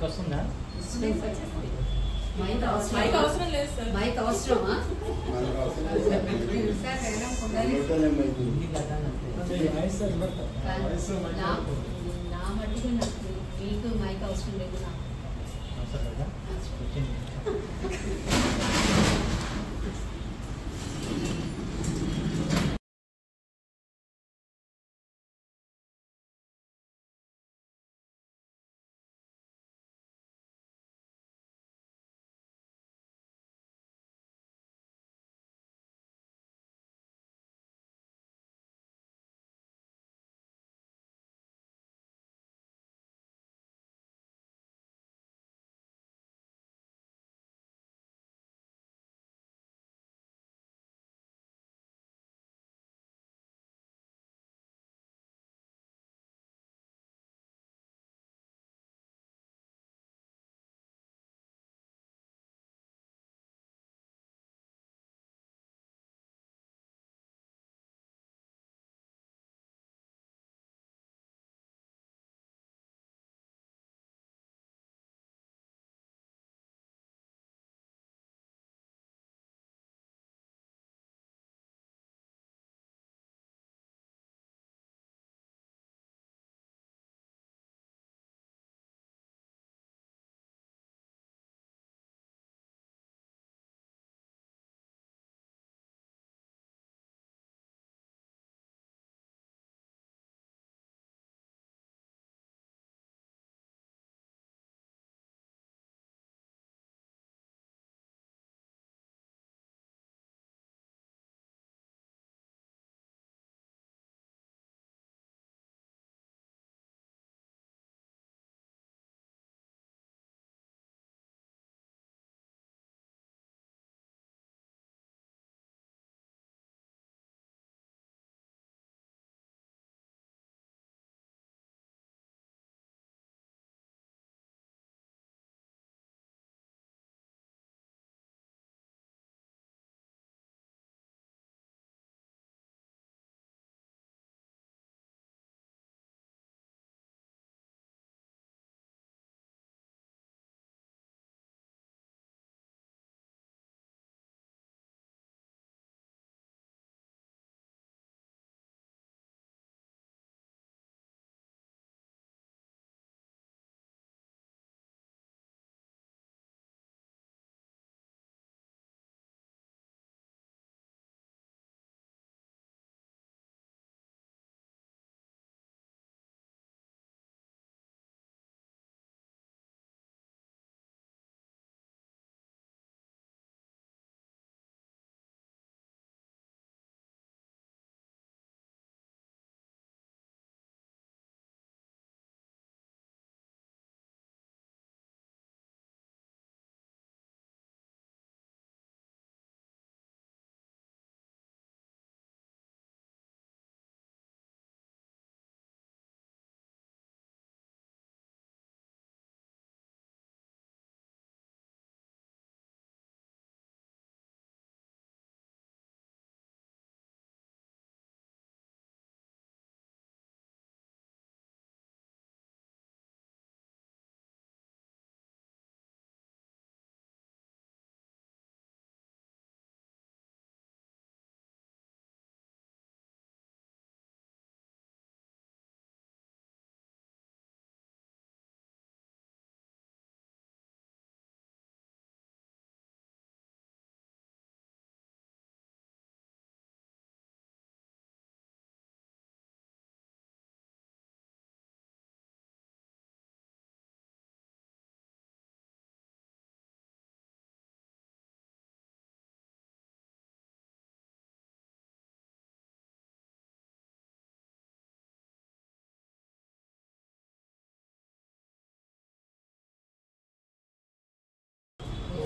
వస్తుందా? మైక్ అవసరం లేదు సార్. మైక్ అవసరమా? నా మటుకు నాకు మీకు మైక్ అవసరం లేదు.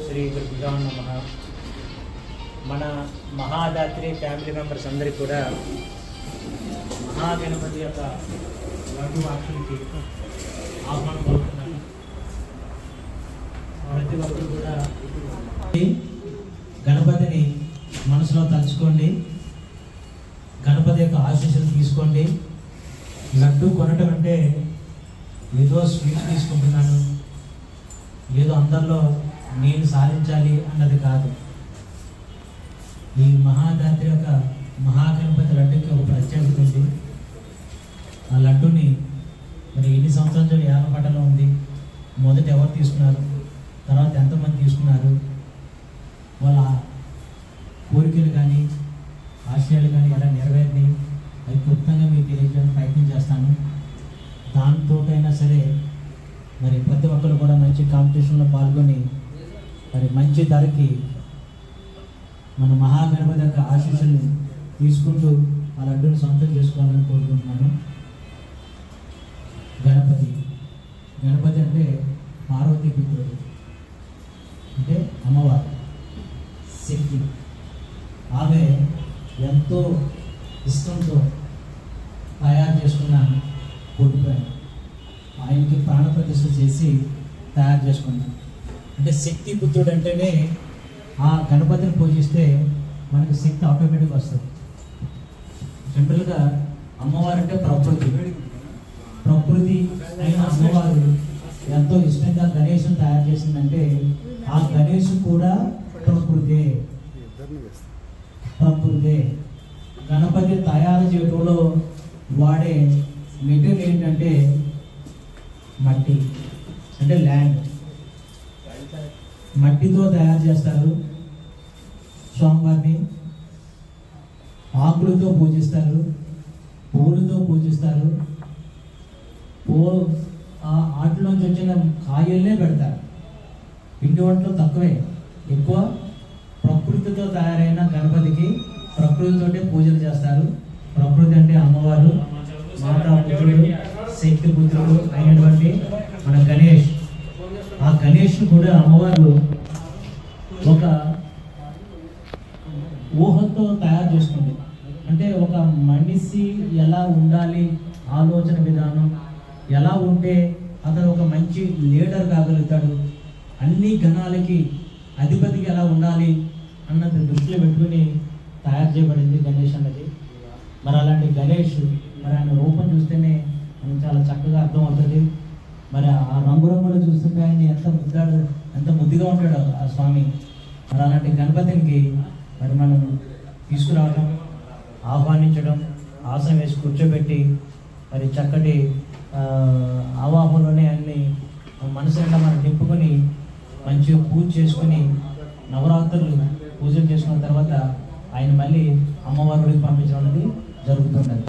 శ్రీ గురుభ్యో నమః. మన మహాదాత్రి ఫ్యామిలీ మెంబర్స్ అందరికీ కూడా మహాగణపతి యొక్క లడ్డు వాక్షులకి ఆహ్వానం పలుకుతున్నాను. ప్రతి ఒక్కరు కూడా గణపతిని మనసులో తలుచుకోండి, గణపతి యొక్క ఆశీస్సులు తీసుకోండి. లడ్డు కొనటం అంటే ఏదో స్వీట్ తీసుకుంటున్నాను, ఏదో అందరిలో నేను సాధించాలి అన్నది కాదు. ఈ మహాదాత్రి యొక్క మహాగణపతి లడ్డూకి ఒక ప్రత్యేకత ఉంది. ఆ లడ్డూని మరి ఎన్ని సంవత్సరాల నుంచి యాలపట్టలో ఉంది, మొదట ఎవరు తీసుకున్నారు, తర్వాత ఎంతమంది తీసుకున్నారు, వాళ్ళ కోరికలు కానీ ఆశయాలు కానీ ఎలా నెరవేరినాయి, అవి క్లుప్తంగా మీకు తెలియజేయడానికి ప్రయత్నం చేస్తాను. దాంతోటైనా సరే మరి ప్రతి ఒక్కరు కూడా మంచి కాంపిటీషన్లో పాల్గొని మరి మంచి ధరకి మన మహాగణపతి యొక్క ఆశీస్సుల్ని తీసుకుంటూ ఆ లడ్డూని సొంతం చేసుకోవాలని కోరుకుంటున్నాను. గణపతి అంటే పార్వతీ పుత్రుడు, అంటే అమ్మవారు శక్తి. ఆమె ఎంతో ఇష్టంతో తయారు చేసుకున్న బొడ్డుపైన ఆయనకి ప్రాణప్రతిష్ఠ చేసి తయారు చేసుకున్నాం. అంటే శక్తి పుత్రుడు అంటేనే ఆ గణపతిని పూజిస్తే మనకి శక్తి ఆటోమేటిక్గా వస్తుంది. సింపుల్గా అమ్మవారు అంటే ప్రకృతి అయిన అమ్మవారు ఎంతో ఇష్టంగా గణేశుని తయారు చేసిందంటే ఆ గణేశు కూడా ప్రకృతే. గణపతి తయారు చేయడంలో వాడే మెటీరియల్ ఏంటంటే మట్టి, అంటే ల్యాండ్. మట్టితో తయారు చేస్తారు స్వామివారిని. ఆకులతో పూజిస్తారు, పూలతో పూజిస్తారు. ఆటలోంచి వచ్చిన కాయల్నే పెడతారు. పిండి వంటలు తక్కువే, ఎక్కువ ప్రకృతితో తయారైన గణపతికి ప్రకృతితోటే పూజలు చేస్తారు. ప్రకృతి అంటే అమ్మవారు, మాతా పుత్రుడు, శక్తి పుత్రుడు అయినటువంటి మన గణేష్. ఆ గణేష్ కూడా అమ్మవారు ఒక ఊహతో తయారు చేసుకుంది. అంటే ఒక మనిషి ఎలా ఉండాలి, ఆలోచన విధానం ఎలా ఉంటే అతను ఒక మంచి లీడర్ కాగలుగుతాడు, అన్ని గణాలకి అధిపతికి ఎలా ఉండాలి అన్నది దృష్టిలో పెట్టుకుని తయారు చేయబడింది గణేష్ అన్నది. మరి అలాంటి గణేష్ మరి ఆయన రూపం చూస్తేనే మనకు చాలా చక్కగా అర్థమవుతుంది. మరి ఆ రంగురంగులు చూస్తుంటే ఆయన ఎంత ముద్దుగా ఉంటాడు ఆ స్వామి. మరి అలాంటి గణపతికి మరి మనం తీసుకురావడం, ఆహ్వానించడం, ఆసనం వేసి కూర్చోబెట్టి మరి చక్కటి ఆవాహంలోనే అన్ని మనసు నిండా మనం నింపుకొని మంచిగా పూజ చేసుకుని నవరాత్రులు పూజలు చేసుకున్న తర్వాత ఆయన మళ్ళీ అమ్మవారికి పంపించడం అనేది జరుగుతున్నది.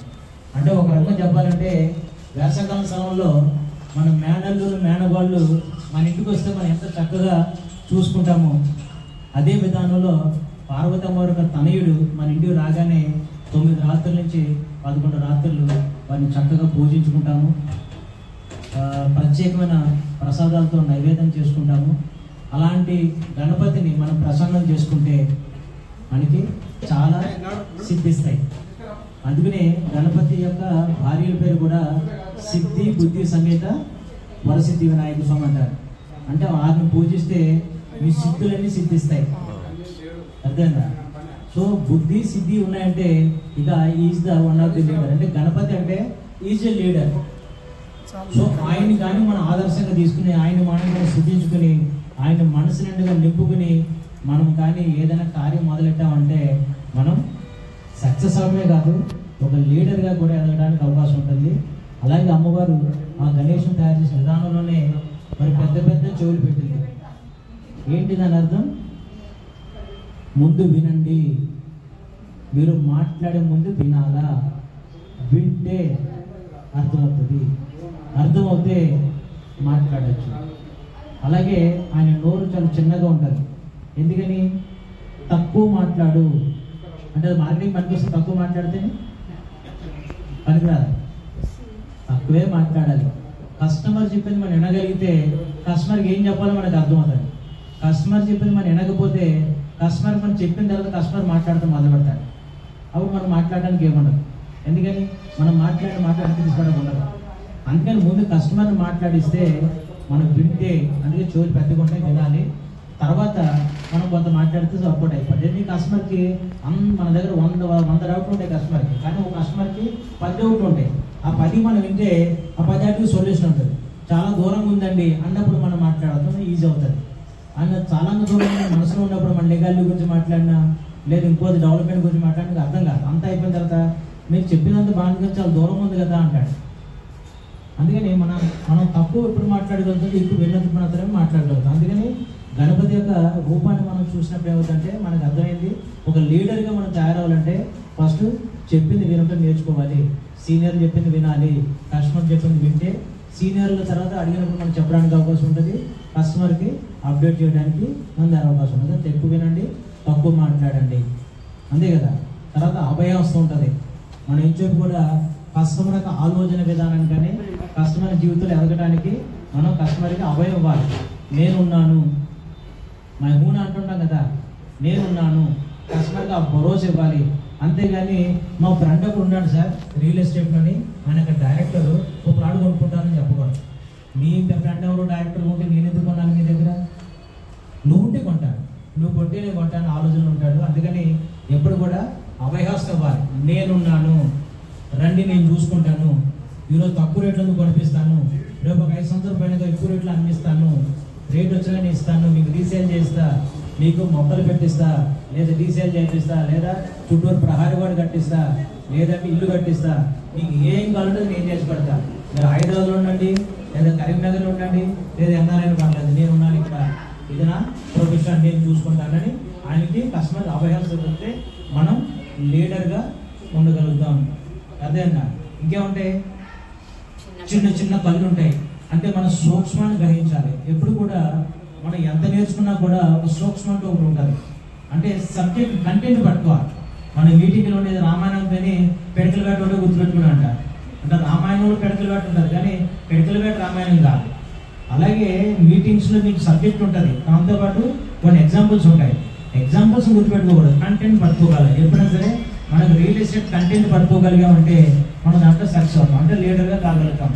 అంటే ఒక రకంగా చెప్పాలంటే వేసవకాల సమయంలో మన మేనగాళ్ళు మన ఇంటికి వస్తే మనం ఎంత చక్కగా చూసుకుంటామో, అదే విధానంలో పార్వతమ్మవారి యొక్క తనయుడు మన ఇంటికి రాగానే 9 రాత్రుల నుంచి 11 రాత్రులు వారిని చక్కగా పూజించుకుంటాము. ప్రత్యేకమైన ప్రసాదాలతో నైవేద్యం చేసుకుంటాము. అలాంటి గణపతిని మనం ప్రసన్నం చేసుకుంటే మనకి చాలా సిద్ధిస్తాయి. అందుకనే గణపతి యొక్క భార్యల పేరు కూడా సిద్ధి బుద్ధి సమేత వరసిద్ధి వినాయక స్వామి అంటారు. అంటే వారిని పూజిస్తే మీ సిద్ధులన్నీ సిద్ధిస్తాయి. అర్థమైందా? సో బుద్ధి సిద్ధి ఉన్నాయంటే ఇక is the one of the leader. అంటే గణపతి అంటే ఈజ్ ఎ లీడర్. సో ఆయన్ని కానీ మనం ఆదర్శంగా తీసుకుని ఆయన మనం సిద్ధించుకుని ఆయన మనసు నిండుగా నింపుకుని మనం కానీ ఏదైనా కార్యం మొదలెట్టామంటే మనం సక్సెస్ అవడమే కాదు, ఒక లీడర్గా కూడా ఎదగడానికి అవకాశం ఉంటుంది. అలాగే అమ్మవారు ఆ గణేశం తయారు చేసిన విధానంలోనే మరి పెద్ద పెద్ద చెవులు పెట్టింది. ఏంటి దాని అర్థం? ముందు వినండి, మీరు మాట్లాడే ముందు వినాలా, వింటే అర్థమవుతుంది, అర్థమవుతే మాట్లాడచ్చు. అలాగే ఆయన నోరు చాలా చిన్నగా ఉంటుంది. ఎందుకని? తక్కువ మాట్లాడు అంటే మార్కెటింగ్ పనికొస్తే తక్కువ మాట్లాడితేనే పనికిరాదు, తక్కువే మాట్లాడాలి. కస్టమర్ చెప్పింది మనం వినగలిగితే కస్టమర్కి ఏం చెప్పాలో మనకు అర్థమవుతుంది. కస్టమర్ చెప్పింది మనం వినకపోతే కస్టమర్ మనం చెప్పిన తర్వాత కస్టమర్ మాట్లాడుతూ మొదలు పెడతాడు. అప్పుడు మనం మాట్లాడడానికి ఏముండదు. ఎందుకని? మనం మాట్లాడితే తీసుకోవడానికి ఉండదు. అందుకని ముందు కస్టమర్ని మాట్లాడిస్తే మనం వింటే, అందుకే చెవులు పెద్దగా ఉంటాయి వినాలి. తర్వాత మనం కొంత మాట్లాడితే సపోర్ట్ అయిపోతుంది. ఎందుకంటే కస్టమర్కి మన దగ్గర 100 డౌట్లు ఉంటాయి కస్టమర్కి, కానీ ఒక కస్టమర్కి 10 డౌట్లు ఉంటాయి. ఆ 10 మనం వింటే ఆ 10 సొల్యూషన్ ఉంటుంది. చాలా దూరంగా ఉందండి అన్నప్పుడు మనం మాట్లాడటం ఈజీ అవుతుంది. ఆయన చాలా దూరం మనసులో ఉన్నప్పుడు మన లీగాలిటీ గురించి మాట్లాడినా లేదు ఇంకోది డెవలప్మెంట్ గురించి మాట్లాడినా అర్థం కాదు. అంతా అయిపోయిన తర్వాత మీరు చెప్పినంత బాగా చాలా దూరం ఉంది కదా అంటాడు. అందుకని మనం తక్కువ ఎప్పుడు మాట్లాడగలుగుతుంది, ఇప్పుడు వెళ్ళినందుకు మాత్రమే మాట్లాడగలుగుతాం. అందుకని గణపతి యొక్క రూపాన్ని మనం చూసినప్పుడు ఏమవుతుందంటే మనకు అర్థమైంది, ఒక లీడర్గా మనం తయారవ్వాలంటే ఫస్ట్ చెప్పింది వినటం నేర్చుకోవాలి, సీనియర్ చెప్పింది వినాలి, కస్టమర్ చెప్పింది వింటే సీనియర్ల తర్వాత అడిగినప్పుడు మనం చెప్పడానికి అవకాశం ఉంటుంది, కస్టమర్కి అప్డేట్ చేయడానికి మన అవకాశం ఉంటుంది. ఎక్కువ వినండి, తక్కువ మాట్లాడండి, అంతే కదా. తర్వాత అభయం వస్తూ ఉంటుంది. మనం ఏం చెప్పి కూడా కస్టమర్ యొక్క ఆలోచన విధానం కానీ కస్టమర్ జీవితంలో ఎదగడానికి మనం కస్టమర్కి అభయం ఇవ్వాలి. నేనున్నాను, మై హూన్ అంటుంటాం కదా, నేనున్నాను, కస్టమర్కి ఆ భరోసా ఇవ్వాలి. అంతేగాని మా ఫ్రెండ్ ఒకడు ఉన్నాడు సార్ రియల్ ఎస్టేట్లోని, ఆయన యొక్క డైరెక్టర్ ఒక ప్లాట్ కొనుక్కుంటానని చెప్పకూడదు. మీ ఫ్రెండ్ ఎవరు డైరెక్టర్ ఉంటే నేను ఎందుకు కొన్నాను మీ దగ్గర? నువ్వు ఉంటే కొంటాను, నువ్వు కొంటే నేను కొంటాను ఆలోచనలు ఉంటాడు. అందుకని ఎప్పుడు కూడా అభయహస్తం ఇవ్వాలి. నేనున్నాను, రండి నేను చూసుకుంటాను, ఈరోజు తక్కువ రేట్లను కొనిపిస్తాను, రేపు ఒక 5 సంవత్సరాల పైన ఎక్కువ రేట్లు అమ్మిస్తాను, రేట్ వచ్చినా నేను ఇస్తాను, మీకు రీసేల్ చేస్తా, మీకు మొక్కలు పెట్టిస్తా, లేదా రీసేల్ చేపిస్తా, లేదా చుట్టూరు ప్రహారీ వాడు కట్టిస్తా, లేదంటే ఇల్లు కట్టిస్తా, మీకు ఏం కావాలంటే నేను చేసి పెడతా. మీరు హైదరాబాద్లో ఉండండి, లేదా కరీంనగర్లో ఉండండి, లేదా ఎన్ఆర్ఐలో పడలేదు, నేను ఉన్నాను ఇక్కడ, ఇది నా ప్రొఫెషన్, నేను చూసుకుంటానని ఆయనకి కస్టమర్ అభయాలు చెప్తే మనం లీడర్గా ఉండగలుగుతాం. అదేనా ఇంకేముంటాయి? చిన్న చిన్న కళ్ళు ఉంటాయి. అంటే మన సూక్ష్మాన్ని గ్రహించాలి. ఎప్పుడు కూడా మనం ఎంత నేర్చుకున్నా కూడా ఒక సూక్ష్మం అంటూ ఒకటి ఉంటుంది. అంటే సబ్జెక్ట్ కంటెంట్ పట్టుకోవాలి. మన మీటింగ్లో ఉండేది రామాయణం కానీ పెడకల వేట ఉంటే గుర్తుపెట్టుకుని అంటారు. అంటే రామాయణంలో పెడకల వేట ఉంటుంది కానీ పెడకల వేట రామాయణం కాదు. అలాగే మీటింగ్స్లో మీకు సబ్జెక్ట్ ఉంటుంది, దాంతోపాటు కొన్ని ఎగ్జాంపుల్స్ ఉంటాయి. ఎగ్జాంపుల్స్ గుర్తుపెట్టుకోకూడదు, కంటెంట్ పట్టుకోగలరు. ఎప్పుడైనా సరే మనకు రియల్ ఎస్టేట్ కంటెంట్ పట్టుకోగలిగామంటే మనం దాంట్లో సక్సెస్ అవుతాం, అంటే లీడర్గా కాగలుగుతాం.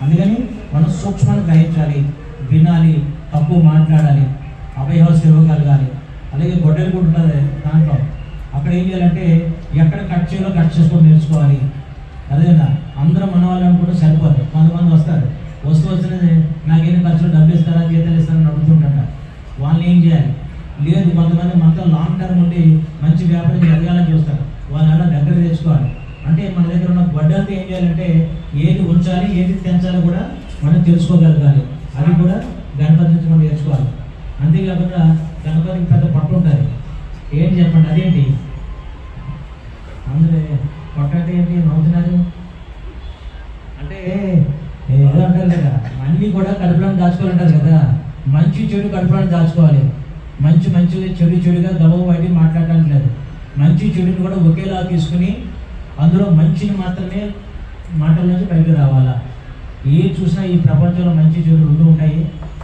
అందుకని మనం సూక్ష్మాన్ని గ్రహించాలి, వినాలి, తక్కువ మాట్లాడాలి, అభయహస్తం ఇవ్వగలగాలి. అలాగే గొడ్డలు కూడా ఉంటుంది దాంట్లో, అక్కడ ఏం చేయాలంటే ఎక్కడ కట్ చేయాలో కట్ చేసుకొని నేర్చుకోవాలి. అదేనా అందరూ మన వాళ్ళు అనుకుంటే సరిపోదు. కొంతమంది వస్తారు, వస్తున్నది నాకేం ఖర్చులు డబ్బులు ఇస్తారా జీతాలు ఇస్తారని అడుగుతుంటారు. వాళ్ళని ఏం చేయాలి? లేదు కొంతమంది మనతో లాంగ్ టర్మ్ ఉండి మంచి వ్యాపారం జరగాలని చూస్తారు, వాళ్ళ దగ్గర తెచ్చుకోవాలి. అంటే మన దగ్గర ఉన్న గొడ్డలతో ఏం చేయాలంటే ఏది ఉంచాలి ఏది తెంచాలో కూడా మనం తెలుసుకోగలగాలి. అది కూడా గణపతి నుంచి మనం నేర్చుకోవాలి. అంతేకాకుండా గణపతికి పెద్ద పట్టు ఉంటుంది. ఏంటి చెప్పండి, అదేంటి? అందులో పట్టు ఏంటి నవ్వుతున్నారు అంటే ఏదో అంటారు కదా, అన్నీ కూడా కడుపులను దాచుకోవాలంటారు కదా. మంచి చెడు కడుపులను దాచుకోవాలి. మంచి చెడు చెడుగా గబవ బయట మాట్లాడడానికి లేదు. మంచి చెడుని కూడా ఒకేలా తీసుకుని అందులో మంచిని మాత్రమే మాటల నుంచి బయటకు రావాలా. ఏ చూసినా ఈ ప్రపంచంలో మంచి చెడు రెండు ఉంటాయి.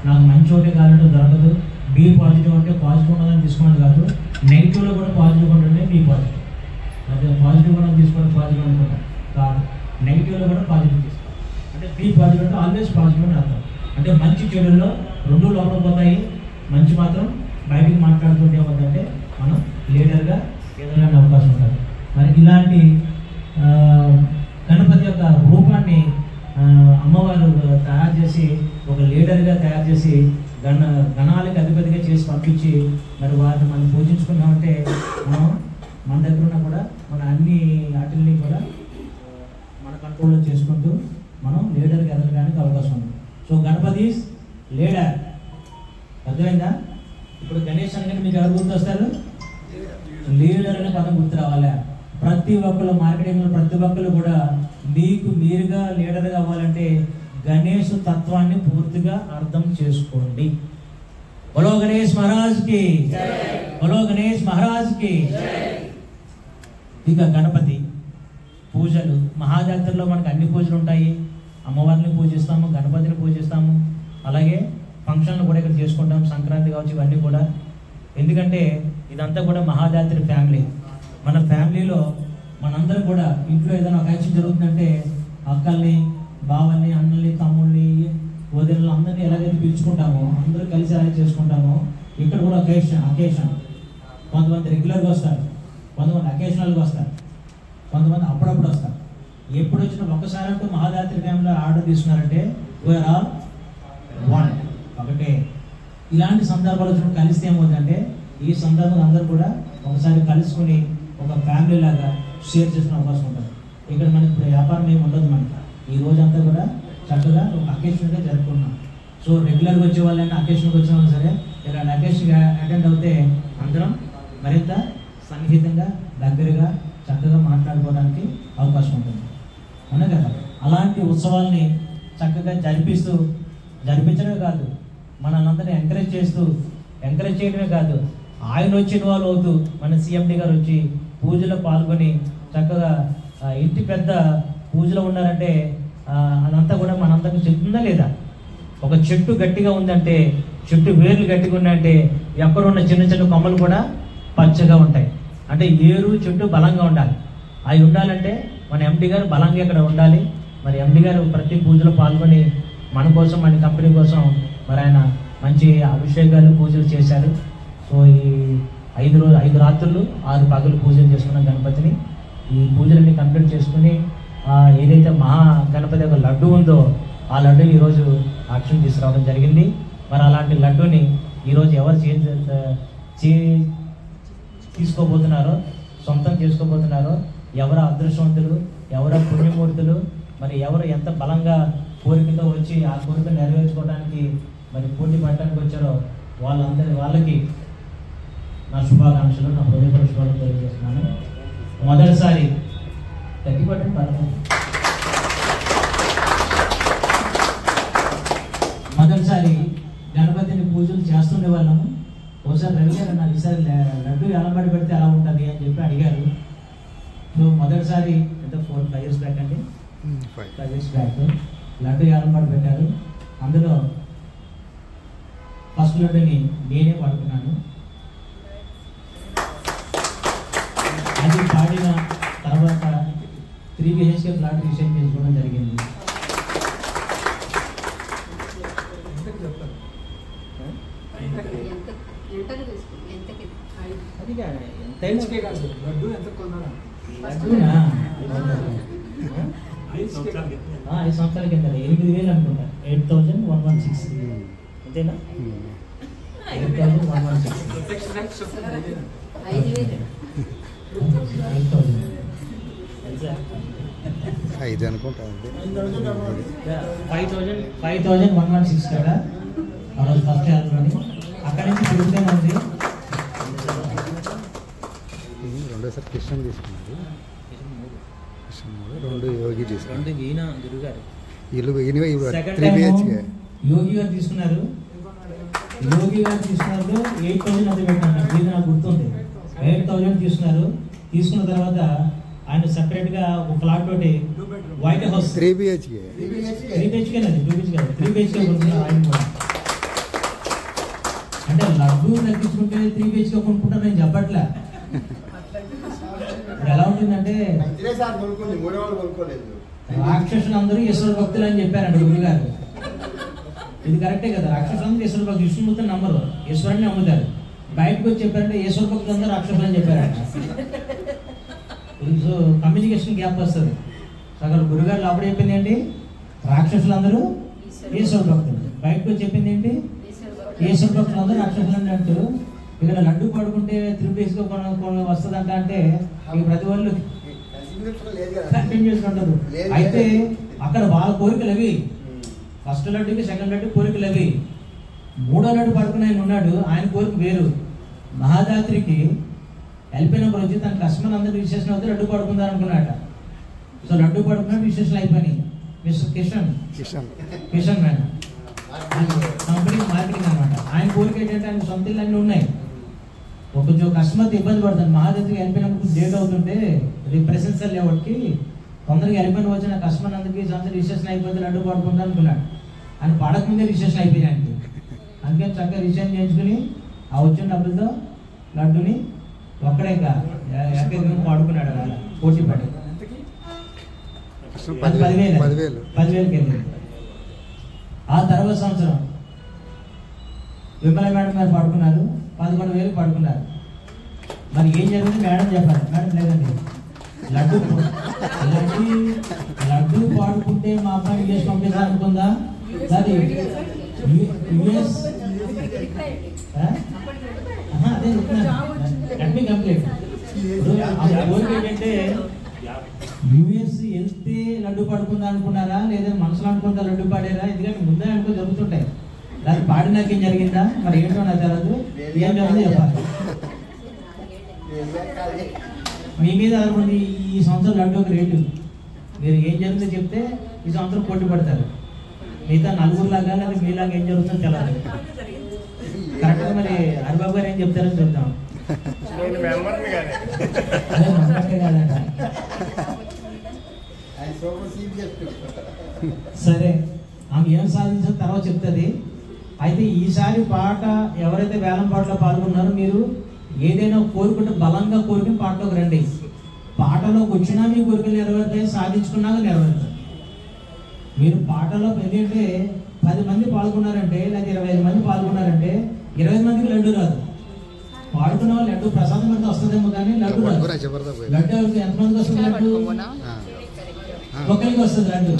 నాకు మంచి ఒకటే కావాలంటే దొరకదు. బీ పాజిటివ్ అంటే పాజిటివ్ ఉన్నదని తీసుకోవడం కాదు, నెగిటివ్లో కూడా పాజిటివ్ ఉంటుంటే బీ పాజిటివ్. అదే పాజిటివ్ ఉన్నది తీసుకోవడం పాజిటివ్ అనుకుంటా కాదు, నెగిటివ్లో కూడా పాజిటివ్ తీసుకోవాలి. అంటే బీ పాజిటివ్ అంటే ఆల్వేస్ పాజిటివ్ అని అర్థం. అంటే మంచి చెడుల్లో రెండు లోపల పోతాయి, మంచి మాత్రం బయటికి మాట్లాడుతుంటే ఏమవుతుందంటే మనం లీడర్గా ఏదైనా అవకాశం ఉంటుంది. మరి ఇలాంటి గణపతి యొక్క రూపాన్ని అమ్మవారు తయారు చేసి ఒక లీడర్గా తయారు చేసి గణాలకి అధిపతిగా చేసి పంపించి మరి వారిని మనం పూజించుకున్నామంటే మనం మన దగ్గర ఉన్న కూడా మన అన్ని వాటిని కూడా మన కంట్రోల్లో చేసుకుంటూ మనం లీడర్గా ఎదగడానికి అవకాశం ఉంది. సో గణపతి లీడర్, అర్థమైందా? ఇప్పుడు గణేష్ అనగానే మీకు ఎవరు గుర్తొస్తారు? లీడర్ అనే పదం గుర్తు రావాలా? ప్రతి ఒక్కరు మార్కెటింగ్లో ప్రతి ఒక్కరు కూడా మీకు మీరుగా లీడర్గా అవ్వాలంటే గణేష్ తత్వాన్ని పూర్తిగా అర్థం చేసుకోండి. బలో గణేష్ మహారాజ్కి, బలో గణేష్ మహారాజ్కి. ఇక గణపతి పూజలు మహాజాతరలో మనకు అన్ని పూజలు ఉంటాయి. అమ్మవారిని పూజిస్తాము, గణపతిని పూజిస్తాము, అలాగే ఫంక్షన్లు కూడా ఇక్కడ చేసుకుంటాం, సంక్రాంతి కావచ్చు ఇవన్నీ కూడా. ఎందుకంటే ఇదంతా కూడా మహాజాతర ఫ్యామిలీ. మన ఫ్యామిలీలో మనందరం కూడా ఇంట్లో ఏదైనా ఒక యాక్షన్ జరుగుతుందంటే అక్కల్ని, బావల్ని, అన్నల్ని, తమ్ముళ్ళని, వదినలు అందరినీ ఎలాగైతే పిలుచుకుంటామో అందరూ కలిసి ఎలా చేసుకుంటామో ఇక్కడ కూడా అకేషన్ కొంతమంది రెగ్యులర్గా వస్తారు, కొంతమంది అకేషనల్గా వస్తారు, కొంతమంది అప్పుడప్పుడు వస్తారు. ఎప్పుడు వచ్చినా ఒక్కసారి అంటూ మహాజాతర ఫ్యామిలీలో ఆర్డర్ తీసుకున్నారంటే వీఆర్ ఆల్ ఒకటే. ఇలాంటి సందర్భాలు వచ్చినప్పుడు కలిస్తే ఏమవుతుందంటే ఈ సందర్భంగా అందరూ కూడా ఒకసారి కలుసుకుని ఒక ఫ్యామిలీ లాగా షేర్ చేసుకునే అవకాశం ఉంటుంది. ఇక్కడ మనకి ఇప్పుడు వ్యాపారం ఏమి ఉండదు. మనకి ఈ రోజంతా కూడా చక్కగా ఒక అకేషన్గా జరుపుకున్నాం. సో రెగ్యులర్గా వచ్చే వాళ్ళైనా అకేషన్కి వచ్చిన వాళ్ళు సరే ఇలాంటి అకేషన్ అటెండ్ అవుతే అందరం మరింత సన్నిహితంగా దగ్గరగా చక్కగా మాట్లాడుకోవడానికి అవకాశం ఉంటుంది. అవునా కదా? అలాంటి ఉత్సవాల్ని చక్కగా జరిపించడమే కాదు, మనల్ని అందరినీ ఎంకరేజ్ చేయడమే కాదు, ఆయన వచ్చి ఇన్వాల్వ్ అవుతూ మన CMD గారు వచ్చి పూజలో పాల్గొని చక్కగా ఇంటి పెద్ద పూజలో ఉన్నారంటే అదంతా కూడా మనందరికీ చెప్తుందా లేదా? ఒక చెట్టు గట్టిగా ఉందంటే, చెట్టు వేర్లు గట్టిగా ఉన్నాయంటే ఎక్కడ ఉన్న చిన్న చిన్న కొమ్మలు కూడా పచ్చగా ఉంటాయి. అంటే ఏరు చెట్టు బలంగా ఉండాలి. అవి ఉండాలంటే మన MD గారు బలంగా ఇక్కడ ఉండాలి. మరి MD గారు ప్రతి పూజలో పాల్గొని మన కోసం, మన కంపెనీ కోసం మరి ఆయన మంచి అభిషేకాలు పూజలు చేశారు. సో ఈ 5 రాత్రులు 6 పగలు పూజలు చేసుకున్న గణపతిని ఈ పూజలన్నీ కంప్లీట్ చేసుకుని ఏదైతే మహా గణపతి యొక్క లడ్డు ఉందో ఆ లడ్డూని ఈరోజు ఆక్షన్ తీసుకురావడం జరిగింది. మరి అలాంటి లడ్డూని ఈరోజు ఎవరు తీసుకోబోతున్నారో, సొంతం చేసుకోబోతున్నారో, ఎవరు అదృష్టవంతులు, ఎవరు పుణ్యమూర్తులు, మరి ఎవరు ఎంత బలంగా కోరికతో వచ్చి ఆ కోరిక నెరవేర్చుకోవడానికి మరి పోటీ పడటానికి వచ్చారో వాళ్ళకి నా శుభాకాంక్షలు, నా హృదయపూర్వక శుభాలు తెలియజేస్తున్నాను. మొదటిసారి గట్టిపట్టండి పర్లేదు. మొదటిసారి గణపతిని పూజలు చేస్తుండే వాళ్ళము. ఒకసారి రవి గారు నాకు ఈసారి లడ్డు ఎలబడి పెడితే ఎలా ఉంటుంది అని చెప్పి అడిగారు. సో మొదటిసారి అంటే 4-5 years బ్యాక్ అండి, 5 years బ్యాక్ లడ్డు ఎలబడి పెట్టారు. అందులో ఫస్ట్ లడ్డుని నేనే పడుకున్నాను. అది పాడిన తర్వాత 3 BHK ఫ్లాట్ రిజిస్ట్రేషన్ చేసుకోవడం జరిగింది. ఐదు సంవత్సరాల కింద 8,000 అనుకుంటా. 8,116 అంతేనా? 8,116 5 అనుకుంటా. 5,116 కదా ఆ రోజు ఫస్ట్ ఇయర్లోని. అక్కడి నుంచి పెరుగుతూనే ఉంది. రెండోసారి కిషన్ తీసుకున్నారు, 2 యోగి తీసుకున్నారు. యోగి గారు తీసుకున్నారు. 8,000 అది పెట్టాను, ఇది నాకు గుర్తుంది. 8,000 తీసుకున్నారు. తీసుకున్న తర్వాత ఆయన సెపరేట్ గా ఒక ఫ్లాట్ తోటి వైట్ హౌస్ 3 BHK 3 BHK కొనుక్కున్నారు ఆయన కూడా. అంటే లడ్డు తగ్గించుకుంటే 3 BHK కొనుక్కుంటారు నేను చెప్పట్లే. ఎలా ఉంటుందంటే రాక్షసులందరూ ఈశ్వర భక్తులు అని చెప్పారండి గురువు గారు. ఇది కరెక్టే కదా? రాక్షసులందరూ ఈశ్వర భక్తులు, విష్ణుమూర్తిని నమ్మరు, ఈశ్వరుని నమ్ముతారు. బయటకు వచ్చి చెప్పారంటే ఈశ్వర భక్తులందరూ రాక్షసులు అని చెప్పారంట. సో కమ్యూనికేషన్ గ్యాప్ వస్తుంది. అక్కడ గురుగారు లోపల చెప్పింది ఏంటి? రాక్షసులందరూ ఈశ్వర భక్తులు. బయటకు వచ్చి చెప్పింది ఏంటి? ఈశ్వర భక్తులు అందరూ రాక్షసులు అని అంటూ ఇక్కడ లడ్డు పడుకుంటే 3 BHK వస్తుందంట. అంటే ఇక ప్రతి వాళ్ళు కంటిన్యూస్ ఉండదు. అయితే అక్కడ వాళ్ళ కోరికలు అవి. ఫస్ట్ లడ్డుకి సెకండ్ లడ్డు కోరికలు అవి. 3వ లడ్డు పడుకుని ఆయన ఉన్నాడు, ఆయన కోరిక వేరు. మహాదాత్రికి LP నెంబర్ వచ్చి తన కస్టమర్ అందరూ రిజిస్ట్రేషన్ అవుతే లడ్డు పడుకుందాం అనుకున్నాట. సో లడ్డు పడుకున్నాడు, రిజిస్ట్రేషన్ అయిపోయినాయి. Mister Kishan madam company marketing అనమాట. ఆయన కోరిక ఏంటంటే ఆయన సొంత ఇల్లు అన్నీ ఉన్నాయి. కొంచెం కస్టమర్తో ఇబ్బంది పడతాను. మహాదాత్రికి LP నెంబర్ డేట్ అవుతుంటే రిప్రజెన్సర్ లేవట్కి తొందరగా LP వచ్చిన కస్టమర్ అందరికీ సొంత రిజిస్ట్రేషన్ అయిపోతే లడ్డు పడుకుందాం అనుకున్నాడు. ఆయన పడకముందే రిజిస్ట్రేషన్ అయిపోయినాయి. అందుకని చక్కగా రిజిస్ట్రేషన్ చేయించుకుని ఆ వచ్చిన డబ్బులతో లడ్డుని ఒక్కడే పాడుకున్నాడు. అలా పోటీ పడి 10,000 వెళ్ళింది. ఆ తర్వాత సంవత్సరం విమల మేడం గారు పాడుకున్నారు, 11,000 పాడుకున్నారు. మరి ఏం జరిగింది మేడం చెప్పారు. మేడం లేదండి, లడ్డు పాడుకుంటే మా అబ్బాయి చేసి పంపిస్తారు అనుకుందా? అది యుఎస్ అదే చెప్తున్నాను కంప్లీట్. ఏంటంటే యుఎస్ వెళ్తే లడ్డు పడుకుందా అనుకున్నారా, లేదా మనసులో అనుకుందా లడ్డు పాడారా? ఎందుకంటే ముందే అనుకో జరుగుతుంటాయి. అది పాడినాక ఏం జరిగిందా మరి ఏంటో నాకు తెలియదు. ఏం జరిగింది చెప్పాలి. మీ మీద ఆధారపడి ఈ సంవత్సరం లడ్డు ఒక రేటు, మీరు ఏం జరుగుతుందో చెప్తే ఈ సంవత్సరం పోటీ పడతారు. మిగతా నలుగురులాగా లేదా మీలాగా ఏం జరుగుతుందో తెలియదు. కరెక్ట్గా మరి హరిబాబు గారు ఏం చెప్తారని చెప్తాం. సరే, ఆమె ఏం సాధించిన తర్వాత చెప్తుంది. అయితే ఈసారి పాట ఎవరైతే వేలం పాటలో పాల్గొన్నారో మీరు ఏదైనా కోరుకుంటే బలంగా కోరుకుని పాటలోకి రండి. పాటలోకి వచ్చినా మీ కోరికలు నెరవేరుతాయి, సాధించుకున్నాక నెరవేరుతాయి. మీరు పాటలో ఎందుకంటే 10 మంది పాల్గొన్నారంటే లేదా 25 మంది పాల్గొన్నారంటే 20 మందికి లడ్డు రాదు. పాడుకున్న వాళ్ళు లడ్డు ప్రసాదం అంతా వస్తుందేమో కానీ లడ్డు రాదు. లడ్డు ఎంతమందికి వస్తుంది? లడ్డు ఒకరికి వస్తుంది లడ్డు,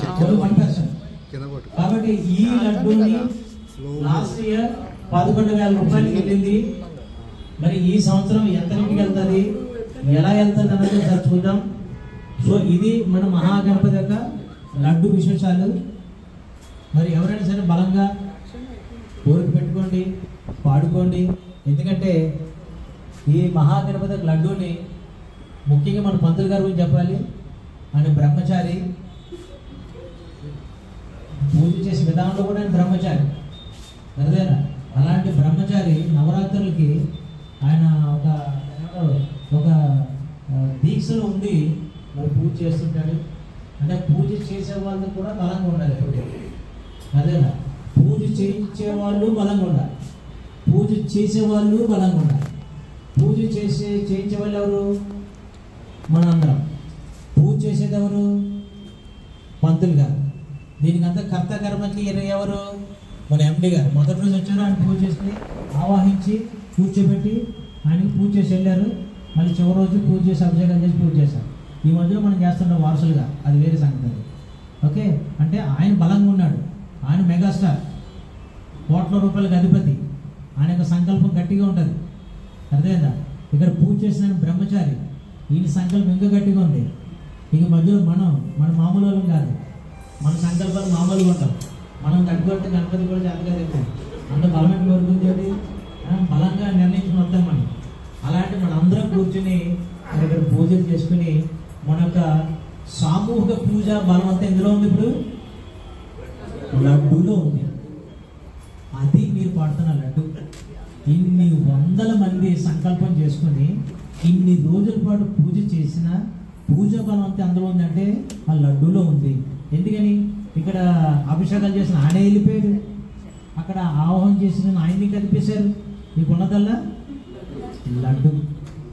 1%. కాబట్టి ఈ లడ్డూని లాస్ట్ ఇయర్ 11,000 రూపాయలకి వెళ్ళింది. మరి ఈ సంవత్సరం ఎంత ఇంటికి వెళ్తుంది, ఎలా వెళ్తుంది అన్నది ఒకసారి చూద్దాం. సో ఇది మన మహాగణపతి యొక్క లడ్డు విశేషాలు. మరి ఎవరైనా సరే బలంగా కోరిక పెట్టుకోండి, పాడుకోండి. ఎందుకంటే ఈ మహాగణపతి యొక్క లడ్డూని ముఖ్యంగా మన పంతులు గారి గురించి చెప్పాలి. ఆయన బ్రహ్మచారి, పూజ చేసే విధానంలో కూడా ఆయన బ్రహ్మచారి, అదేనా? అలాంటి బ్రహ్మచారి నవరాత్రులకి ఆయన ఒక దీక్షలో ఉండి మరి పూజ చేస్తుంటాడు. అంటే పూజ చేసే వాళ్ళు కూడా బలంగా ఉండాలి ఎప్పుడు, అదేనా? పూజ చేయించే వాళ్ళు బలంగా ఉండాలి, పూజ చేసేవాళ్ళు బలంగా ఉండాలి. పూజ చేయించే వాళ్ళు ఎవరు? మనందరం. పూజ చేసేది ఎవరు? పంతులు గారు. దీనికంతా కర్త కర్మకి ఎవరు? మన ఎండి గారు. మొదటి రోజు వచ్చారు, ఆయన పూజ చేసుకుని ఆవాహించి కూర్చోబెట్టి ఆయనకి పూజ చేసి వెళ్ళారు. మళ్ళీ చివరి రోజు పూజ చేసి అభిషేకం చేసి పూజ చేశారు. ఈ మధ్యలో మనం చేస్తుంటాం వారసులుగా, అది వేరే సంగతి. ఓకే, అంటే ఆయన బలంగా ఉన్నాడు, ఆయన మెగాస్టార్, కోట్ల రూపాయలకు అధిపతి, ఆయన యొక్క సంకల్పం గట్టిగా ఉంటుంది, అర్థమైందా? ఇక్కడ పూజ చేసిన బ్రహ్మచారి, ఈయన సంకల్పం ఇంకా గట్టిగా ఉంది. ఇక మధ్యలో మన మామూలు వాళ్ళం కాదు, మన సంకల్పాలు మామూలుగా ఉంటాం. మనం తగ్గొట్టే గణపతి కూడా జాతగా చెప్తాం. అంత బలమైన కోరుకుంటే బలంగా నిర్ణయించుకుని వస్తాం మనం. అలాంటి మన అందరం కూర్చుని ఇక్కడ పూజలు చేసుకుని మన యొక్క సామూహిక పూజ బలం అంతా ఎందులో ఉంది? ఇప్పుడు లడ్డూలో ఉంది. అది మీరు పాడుతున్న లడ్డు. ఇన్ని వందల మంది సంకల్పం చేసుకుని ఇన్ని రోజుల పాటు పూజ చేసిన పూజ బలం అంతా అందులో ఉందంటే ఆ లడ్డూలో ఉంది. ఎందుకని? ఇక్కడ అభిషేకాలు చేసిన ఆయన వెళ్ళిపోయాడు, అక్కడ ఆవాహన చేసిన ఆయన్ని కనిపించారు. మీకు ఉన్నదల్లా లడ్డు.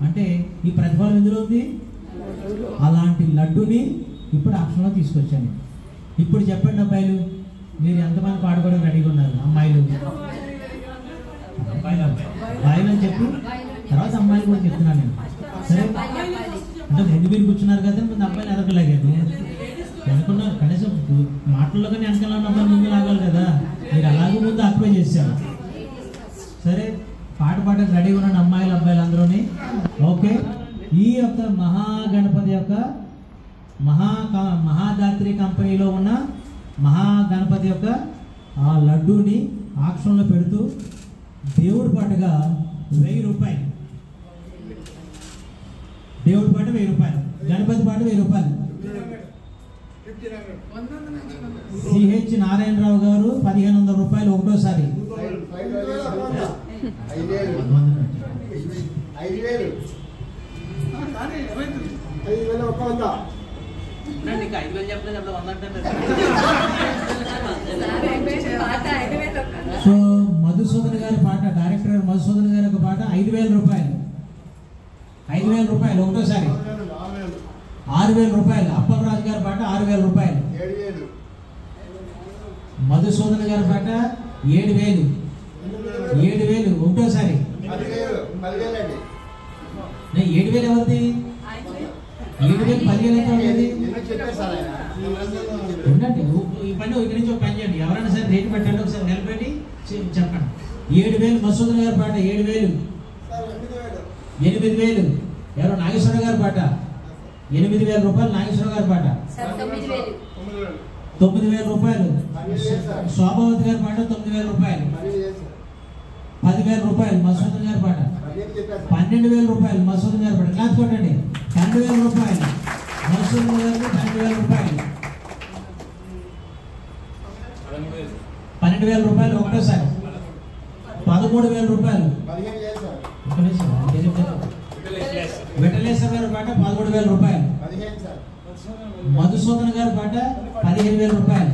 అంటే ఈ ప్రతిఫలం ఎందులో ఉంది? అలాంటి లడ్డుని ఇప్పుడు ఆప్షన్లో తీసుకొచ్చాను. ఇప్పుడు చెప్పండి అబ్బాయిలు, మీరు ఎంతమంది పాడుకోవడం రెడీగా ఉన్నారు? అమ్మాయిలు అబ్బాయిలు అని చెప్పి తర్వాత అమ్మాయిలు కూడా చెప్తున్నాను నేను. సరే, అంటే ముందు మీరు కూర్చున్నారు కదా, ముందు అబ్బాయిలు ఎదగలేదు అనుకున్నారు. కనీసం మాటల్లో కానీ వెనకాల అమ్మాయి ముందు లాగాలి కదా, మీరు అలాగే ముందు ఆక్యుపై చేశారు. సరే, పాట పాటకు రెడీగా ఉన్నాను అమ్మాయిలు అబ్బాయిలు అందరూని. ఓకే, ఈ యొక్క మహాగణపతి యొక్క మహాదాత్రి కంపెనీలో ఉన్న మహాగణపతి యొక్క ఆ లడ్డూని ఆక్షన్లో పెడుతూ దేవుడి పాటగా 1000 రూపాయలు, దేవుడి పాట 1000 రూపాయలు, గణపతి పాట 1000 రూపాయలు. సిహెచ్ నారాయణరావు గారు 1500 రూపాయలు ఒకటోసారి. 5,000 చెప్పలేదు, 100 సో మధుసూదన్ గారి పాట, డైరెక్టర్ మధుసూదన్ గారి ఒక పాట 5,000 రూపాయలు. 5,000 రూపాయలు ఒకటోసారి. 6,000 రూపాయలు. అప్పలరాజు గారి పాట 6,000 రూపాయలు. మధుసూదన్ గారి పాట 7,000. 7,000 ఒకటోసారి. 7,000 ఎవరిది? 7,000 10,000 అయితే ఉండేది. ఉండండి, ఈ పని ఇక్కడి నుంచి ఒక పని చేయండి. ఎవరైనా సరే రేటు పెట్టండి, ఒకసారి నిలబెట్టి చెప్పండి. 7,000 మసూదన్ గారి పాట 7,000. 8,000 ఎవరో నాగేశ్వర గారి పాట 8,000 రూపాయలు. నాగేశ్వర గారి పాట 9,000 రూపాయలు. శోభావతి గారి పాట 9,000 రూపాయలు. 10,000 రూపాయలు. మసూదన్ గారి పాట 12,000 రూపాయలు. మసూదన్ గారి పాట క్లాస్ కొట్టండి. 12,000 రూపాయలు. మసూదన్ గారికి 12,000 రూపాయలు. 12,000 రూపాయలు ఒకటోసారి. 13,000 రూపాయలు. విఠలేశ్వర గారి పాట 13,000 రూపాయలు. మధుసూదన్ గారి పాట 15,000 రూపాయలు.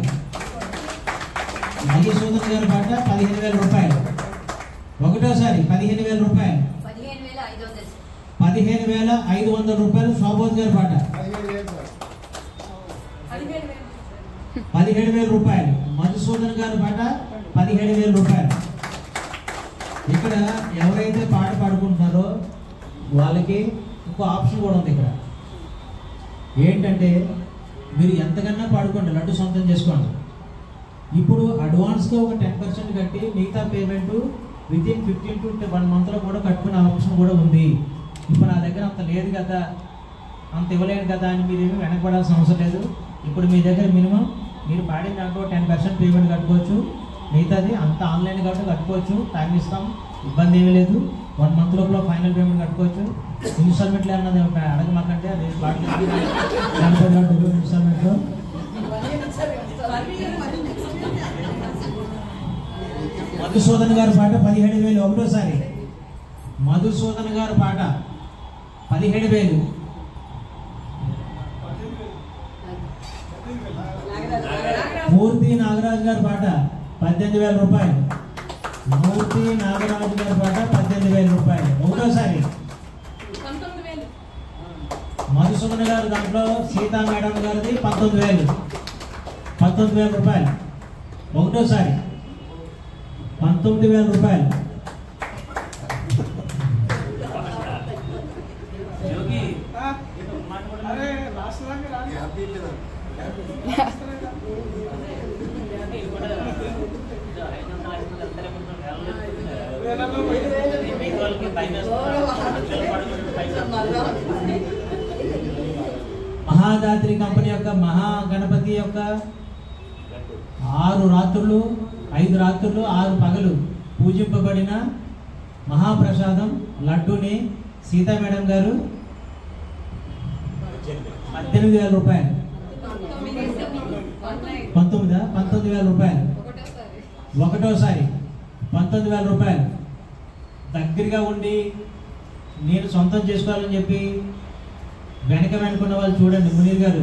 మధుసూదన్ గారి పాట 15,000 రూపాయలు. ఒకటోసారి 15,000 రూపాయలు. 15,500 రూపాయలు. శోభోద్ గారి పాట 17,000 రూపాయలు. మధుసూదన్ గారి పాట 17,000 రూపాయలు. ఇక్కడ ఎవరైతే పాట పాడుకుంటున్నారో వాళ్ళకి ఇంకో ఆప్షన్ కూడా ఉంది. ఇక్కడ ఏంటంటే మీరు ఎంతకన్నా పాడుకోండి, లడ్డు సొంతం చేసుకోండి. ఇప్పుడు అడ్వాన్స్గా ఒక 10% కట్టి మిగతా పేమెంట్ వితిన్ 15 to 1 monthలో కూడా కట్టుకునే ఆప్షన్ కూడా ఉంది. ఇప్పుడు నా దగ్గర అంత లేదు కదా, అంత ఇవ్వలేను కదా అని మీరేమి వెనకపడాల్సిన అవసరం లేదు. ఇప్పుడు మీ దగ్గర మినిమం మీరు పాడిన దాంట్లో 10% పేమెంట్ కట్టుకోవచ్చు. మిగతాది అంత ఆన్లైన్ కాబట్టి కట్టుకోవచ్చు. టైం ఇస్తాం, ఇబ్బంది ఏమీ లేదు. 1 month లోపల ఫైనల్ పేమెంట్ కట్టుకోవచ్చు. ఇన్స్టాల్మెంట్లో అన్నది అడగమాకంటే అది ఇన్స్టాల్మెంట్లో మధుసూదన్ గారి పాట 17,000 ఒకటోసారి. మధుసూదన్ గారి పాట 17,000. మూర్తి నాగరాజు గారి పాట 18,000 రూపాయలు. మూర్తి నాగరాజు గారి పాట 18,000 రూపాయలు ఒకటోసారి. మధుసూదన్ గారు దాంట్లో సీతా మేడం గారిది 19,000 రూపాయలు ఒకటోసారి. 19,000 రూపాయలు. మహాదాత్రి కంపెనీ యొక్క మహాగణపతి యొక్క 6 రాత్రులు 5 రాత్రులు 6 పగలు పూజింపబడిన మహాప్రసాదం లడ్డూని సీతా మేడం గారు 18,000 రూపాయలు. 19,000 రూపాయలు ఒకటోసారి. 19,000 రూపాయలు. దగ్గరగా ఉండి నేను సొంతం చేసుకోవాలని చెప్పి వెనుకున్న వాళ్ళు చూడండి. మునీర్ గారు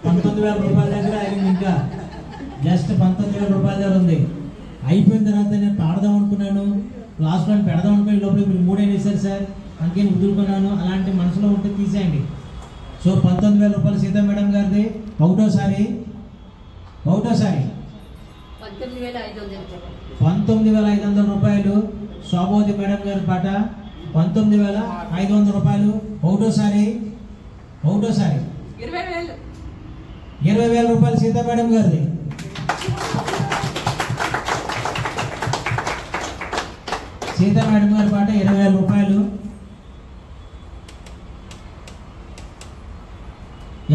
19,000 రూపాయల దగ్గర ఆయన ఇంకా జస్ట్ 19,000 రూపాయల దగ్గర ఉంది. అయిపోయిన తర్వాత నేను పాడదాం అనుకున్నాను, లాస్ట్లో పెడదాం అనుకుని లోపల మీరు 3 వేసారు సార్, అందుకే వదులుకున్నాను. అలాంటి మనసులో ఉంటే తీసేయండి. సో 19,000 రూపాయలు సీతా మేడం గారిది ఒకటోసారి. 19,500 రూపాయలు. శోభోది మేడం గారి పాట 19,500 రూపాయలు ఒకటోసారి. 20,000 రూపాయలు సీతా మేడం గారిది. సీతా మేడం గారి పాట 20,000 రూపాయలు.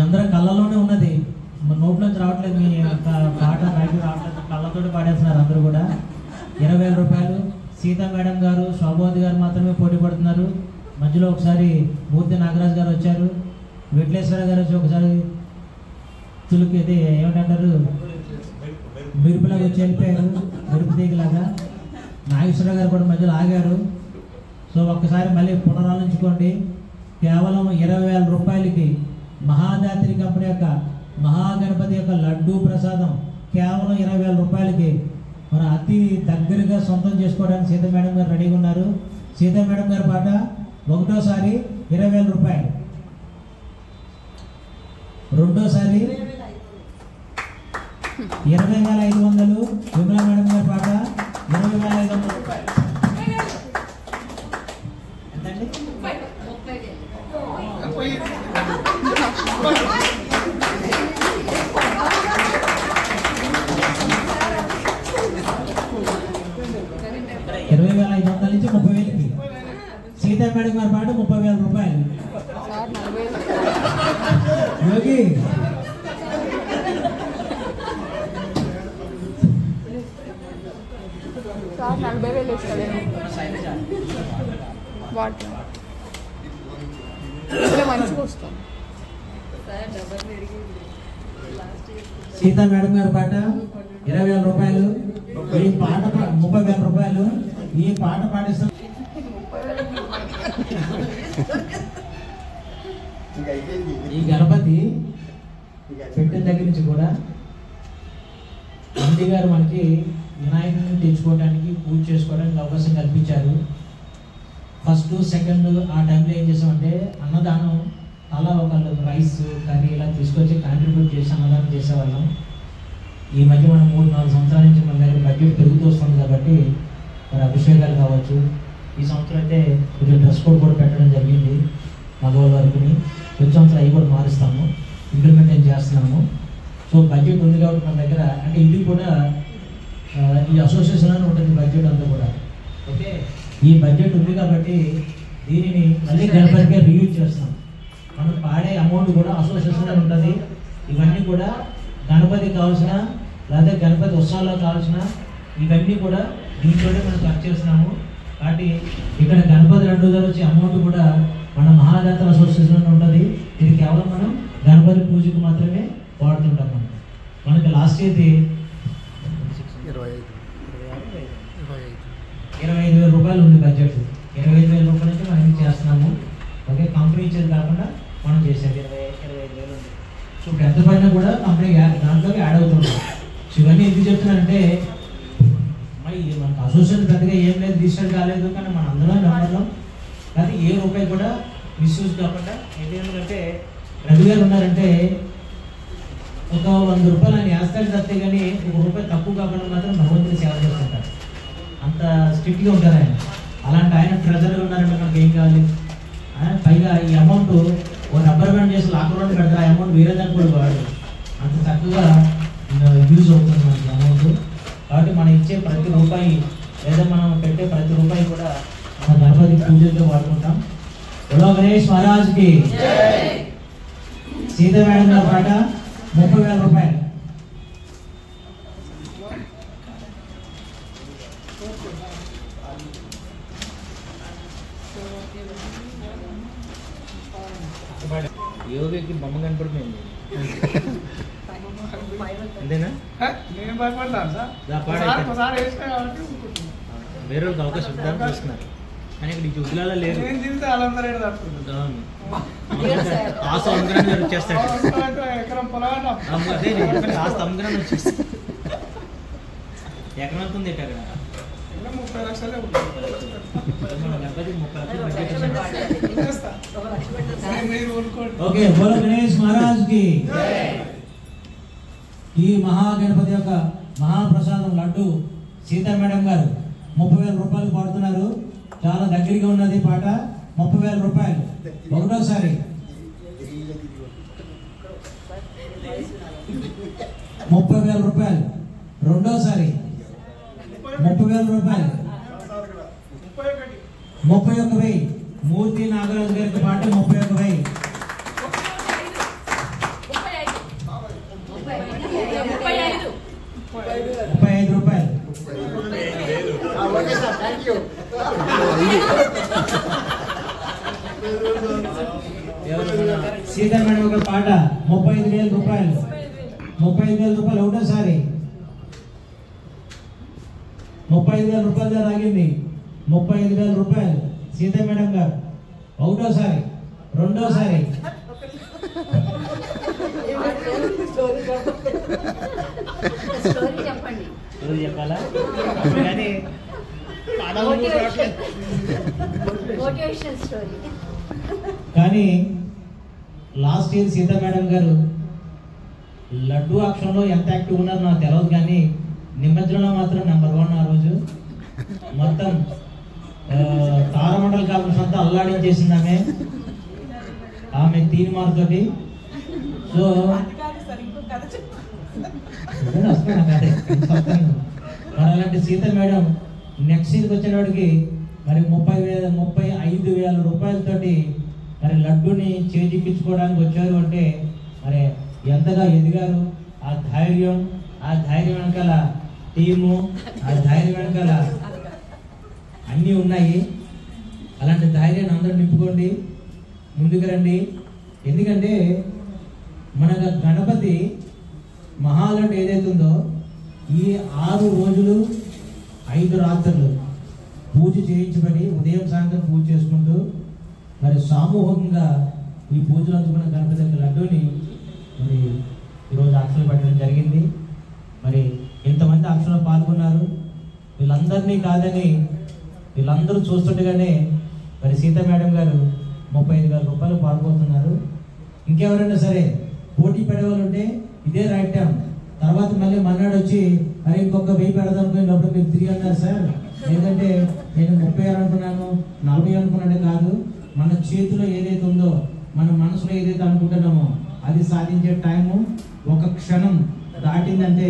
అందరూ కళ్ళలోనే ఉన్నది, నోట్లోంచి రావట్లేదు. మీ పాట బయట రావట్లేదు, కళ్ళతోటి పాడేస్తున్నారు అందరూ కూడా. 20,000 రూపాయలు. సీతా మేడం గారు శోభోది గారు మాత్రమే పోటీ పడుతున్నారు. మధ్యలో ఒకసారి మూర్తి నాగరాజు గారు వచ్చారు, విఠలేశ్వర గారు వచ్చి ఒకసారి తులుకి అయితే ఏమంటారు మెరుపులాగా వచ్చి వెళ్ళిపోయారు, మెరుపు తీగలాగా. నాగేశ్వర గారు కూడా మధ్యలో ఆగారు. సో ఒక్కసారి మళ్ళీ పునరాలోచించుకోండి. కేవలం 20,000 రూపాయలకి మహాదాత్రి కంపెనీ యొక్క మహాగణపతి యొక్క లడ్డూ ప్రసాదం కేవలం 20,000 రూపాయలకి మన అతి దగ్గరగా సొంతం చేసుకోవడానికి సీతా మేడం గారు రెడీగా ఉన్నారు. సీతా మేడం గారి పాట ఒకటోసారి 20,000 రూపాయలు. రెండోసారి 20,500. విమలా మేడం గారి పాట 20,500 రూపాయలు. ఎంతండి? 32,500 నుంచి 30,000కి. సీతా మేడం గారి పాట 30,000 రూపాయలు. యోగి సార్ 40,000 ఇస్తాను వాటి మంచిగా వస్తాం. సీతా మేడం గారి పాట 20,000 రూపాయలు. ఈ పాట 30,000 రూపాయలు. ఈ పాట పాటిస్తాం. ఈ గణపతి పెట్టిన దగ్గర నుంచి కూడా ఎండి గారు మనకి వినాయకుడిని తెచ్చుకోవడానికి పూజ చేసుకోవడానికి అవకాశం కల్పించారు. ఫస్ట్ సెకండ్ ఆ టైంలో ఏం చేసామంటే అన్నదానం అలా ఒకళ్ళు రైస్ కర్రీ ఇలా తీసుకొచ్చి కాంట్రిబ్యూట్ చేసి అన్నదానం చేసేవాళ్ళం. ఈ మధ్య మనం 3-4 సంవత్సరాల నుంచి మన దగ్గర బడ్జెట్ పెరుగుతూ వస్తుంది కాబట్టి మరి అభిషేకాలు కావచ్చు. ఈ సంవత్సరం అయితే కొంచెం డ్రెస్ కోడ్ కూడా పెట్టడం జరిగింది మగవాళ్ళ వరకుని. వచ్చే సంవత్సరం అవి కూడా మారుస్తాము, ఇంప్లిమెంట్ చేస్తున్నాము. సో బడ్జెట్ ఉంది కాబట్టి మన దగ్గర అంటే ఇది కూడా ఈ అసోసియేషన్లోనే ఉంటుంది బడ్జెట్ అంతా కూడా. ఓకే, ఈ బడ్జెట్ ఉంది కాబట్టి దీనిని మళ్ళీ గణపతిగా రియూజ్ చేస్తాం. మనం పాడే అమౌంట్ కూడా అసోసియేషన్లో ఉంటుంది. ఇవన్నీ కూడా గణపతికి కావాల్సిన లేదా గణపతి ఉత్సవాల్లో కావాల్సిన ఇవన్నీ కూడా దీంట్లోనే మనం ఖర్చు చేస్తున్నాము. కాబట్టి ఇక్కడ గణపతి 2,000 వచ్చే అమౌంట్ కూడా మన మహాదాతల అసోసియేషన్లో ఉంటుంది. ఇది కేవలం మనం గణపతి పూజకు మాత్రమే వాడుతుంటాం. మనకి లాస్ట్ ఇయర్ది 25,000 రూపాయలు ఉంది బడ్జెట్. 25,000 రూపాయల నుంచి మనం ఇది చేస్తున్నాము. ఓకే, కంపెనీ ఇచ్చేది కాకుండా మనం చేసేది 25,000 ఉంది. సో పెద్ద పైన కూడా కంపెనీ దాంట్లోకి యాడ్ అవుతుంటాం. సో ఇవన్నీ ఎందుకు చెప్తున్నానంటే మరి మనకు అసోసియేషన్ పెద్దగా ఏం లేదు, రిజిస్టర్ కాలేదు, కానీ మన అందరం నమ్మడం కానీ ఏ రూపాయి కూడా మిస్యూజ్ కాకుండా. ఎందుకంటే రవి గారు ఉన్నారంటే ఒక 100 రూపాయలు ఆయన వేస్తాడు తప్పితే కానీ ₹1 తక్కువ కాకుండా మాత్రం భగవంతుని సేవ చేస్తుంటారు. అంత స్ట్రిక్ట్గా ఉంటారు ఆయన. అలాంటి ఆయన ట్రెజర్గా ఉన్నారంటే మనకి ఏం కావాలి. పైగా ఈ అమౌంట్ ఒక రబ్బర్ బ్యాండ్ చేసి లాకర్లో పెడతారు. ఆ అమౌంట్ వేరే దానికి కూడా వాడు అంత చక్కగా యూజ్ అవుతుంది మనకి అమౌంట్. కాబట్టి మనం ఇచ్చే ప్రతి రూపాయి లేదా మనం పెట్టే ప్రతి రూపాయి కూడా మన గణపతి పూజలతో వాడుకుంటాం. బోలో గణేష్ మహారాజ్కి. సీతా మేడం గారి పాట 30,000 రూపాయలు. యోగికి బొమ్మ కనపడిపోయింది అంతేనా? నేను భయపడతాను సార్. వేరే వాళ్ళకి అవకాశం ఇద్దామని చూస్తున్నారు కానీ ఇక్కడ ఈ చుగ్గులలో లేదు. నేను తింటే వాళ్ళందరూ తట్టుకుంటాను. ఆస్తి అమ్మగ్రాన్ని వచ్చేస్తాడు. ఎకరం పొలం అదే ఆస్తి అమ్మగ్రాన్ని వచ్చేస్తాడు. ఎకరం అవుతుంది అక్కడ 30 లక్షలే గణపతికి 30 లక్షలు బడ్జెట్. ఓకే, బోలో గణేష్ మహారాజ్కి. ఈ మహాగణపతి యొక్క మహాప్రసాదం లడ్డు సీతా మేడం గారు 30,000 రూపాయలు పాడుతున్నారు. చాలా దగ్గరగా ఉన్నది పాట. 30,000 రూపాయలు ఒకటోసారి. 30,000 రూపాయలు రెండోసారి. 30,000 రూపాయలు. 31,000. మూర్తి నాగరాజు గారికి పాట 31,000. 35 రూపాయలు. సీతా మేడం ఒక పాట 35,000 రూపాయలు. 35,000 రూపాయలు ఒకటోసారి. 35,000 రూపాయలు ఆగింది. 35,000 రూపాయలు సీతా మేడం గారు ఒకటోసారి. రెండోసారి. చెప్పండి. చెప్పాలా కానీ మోటివేషన్ స్టోరీ. కానీ లాస్ట్ ఇయర్ సీతా మేడం గారు లడ్డు అక్షరంలో ఎంత యాక్టివ్ ఉన్నారో నాకు తెలియదు, కానీ నిమజ్జనంలో మాత్రం నెంబర్ 1 ఆ రోజు. మొత్తం తారమండల కాలం అంతా అల్లాడించేసింది ఆమె తీర్మార్తోటి. సో మరి అలాంటి సీత మేడం నెక్స్ట్ ఇయర్కి వచ్చేటప్పటికి మరి 35,000 రూపాయలతోటి మరి లడ్డూని చేజిక్కించుకోవడానికి వచ్చారు అంటే మరి ఎంతగా ఎదిగారు. ఆ ధైర్యం వెనకాల టీము, ఆ ధైర్యం వెనకాల అన్నీ ఉన్నాయి. అలాంటి ధైర్యాన్ని అందరూ నింపుకోండి, ముందుకు రండి. ఎందుకంటే మన గణపతి మహాలడ్డు ఏదైతుందో ఈ 6 రోజులు 5 రాత్రులు పూజ చేయించబడి ఉదయం సాయంత్రం పూజ చేసుకుంటూ మరి సామూహికంగా ఈ పూజలు అందుకున్న గణపతి యొక్క లడ్డూని మరి ఈరోజు అక్షలు పెట్టడం జరిగింది. మరి ఇంతమంది అక్షలు పాల్గొన్నారు. వీళ్ళందరినీ కాదని వీళ్ళందరూ చూస్తుండగానే మరి సీతా మేడం గారు 35,000 రూపాయలు పాల్గొతున్నారు. ఇంకెవరైనా సరే పోటీ పడేవాళ్ళు ఉంటే ఇదే రైట్ టైం. తర్వాత మళ్ళీ మన్నాడు వచ్చి మరి ఇంకొక 1000 పెడదాం అనుకున్నప్పుడు మీరు 3 అన్నారు సార్. లేదంటే నేను 30 అనుకున్నాను 40 అనుకున్నాడే కాదు. మన చేతిలో ఏదైతే ఉందో, మన మనసులో ఏదైతే అనుకుంటున్నామో అది సాధించే టైము ఒక క్షణం దాటిందంటే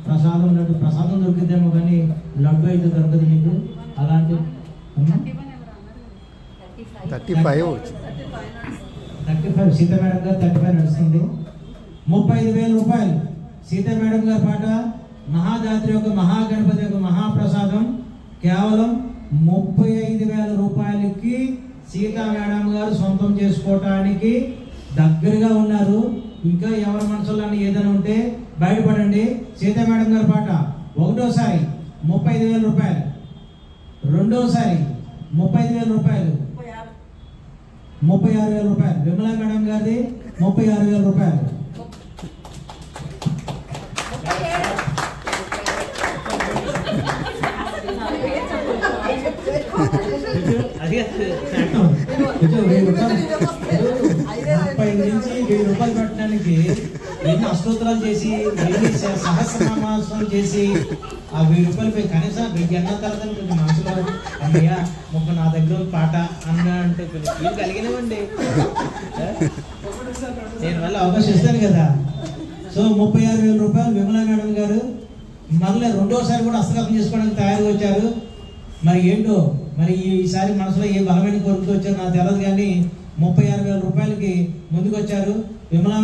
ప్రసాదం దొరికిద్దేమో కానీ లడ్డు అయితే దొరకదు మీకు. అలాంటి 35 సీతా మేడం గారు 35 నడుస్తుంది. 35,000 రూపాయలు సీతా మేడం గారి పాట మహాదాత్రి యొక్క మహాగణపతి యొక్క మహాప్రసాదం కేవలం 35,000 రూపాయలకి సీతా మేడం గారు సొంతం చేసుకోవటానికి దగ్గరగా ఉన్నారు. ఇంకా ఎవరి మనసులో ఏదైనా ఉంటే బయటపడండి. సీతా మేడం గారి పాట ఒకటోసారి 35,000 రూపాయలు, రెండోసారి 35,000 రూపాయలు, 36,000 రూపాయలు. విమలా మేడం గారిది 36,000 రూపాయలు. నుంచి 1000 రూపాయలు పెట్టడానికి ఎన్ని అష్టోత్తరాలు చేసి, ఎన్ని సహస్రనామాలు చేసి ఆ 1000 రూపాయలు కనీసం 1000 అన్న తర్వాత కొంచెం మనసులో అన్నయ్య మొక్క నా దగ్గర పాట అన్న అంటే కొంచెం ఫీల్ కలిగినవండి. నేను మళ్ళీ అవకాశం ఇస్తాను కదా. సో 36,000 రూపాయలు విమలా మేడం గారు మళ్ళీ రెండోసారి కూడా హస్తగతం చేసుకోవడానికి తయారుగా వచ్చారు. మరి ఏంటో మరి ఈసారి మనసులో ఏ బలమైన కోరికతో వచ్చారు నాకు తెలియదు కానీ 36,000 రూపాయలకి ముందుకు వచ్చారు. విమలా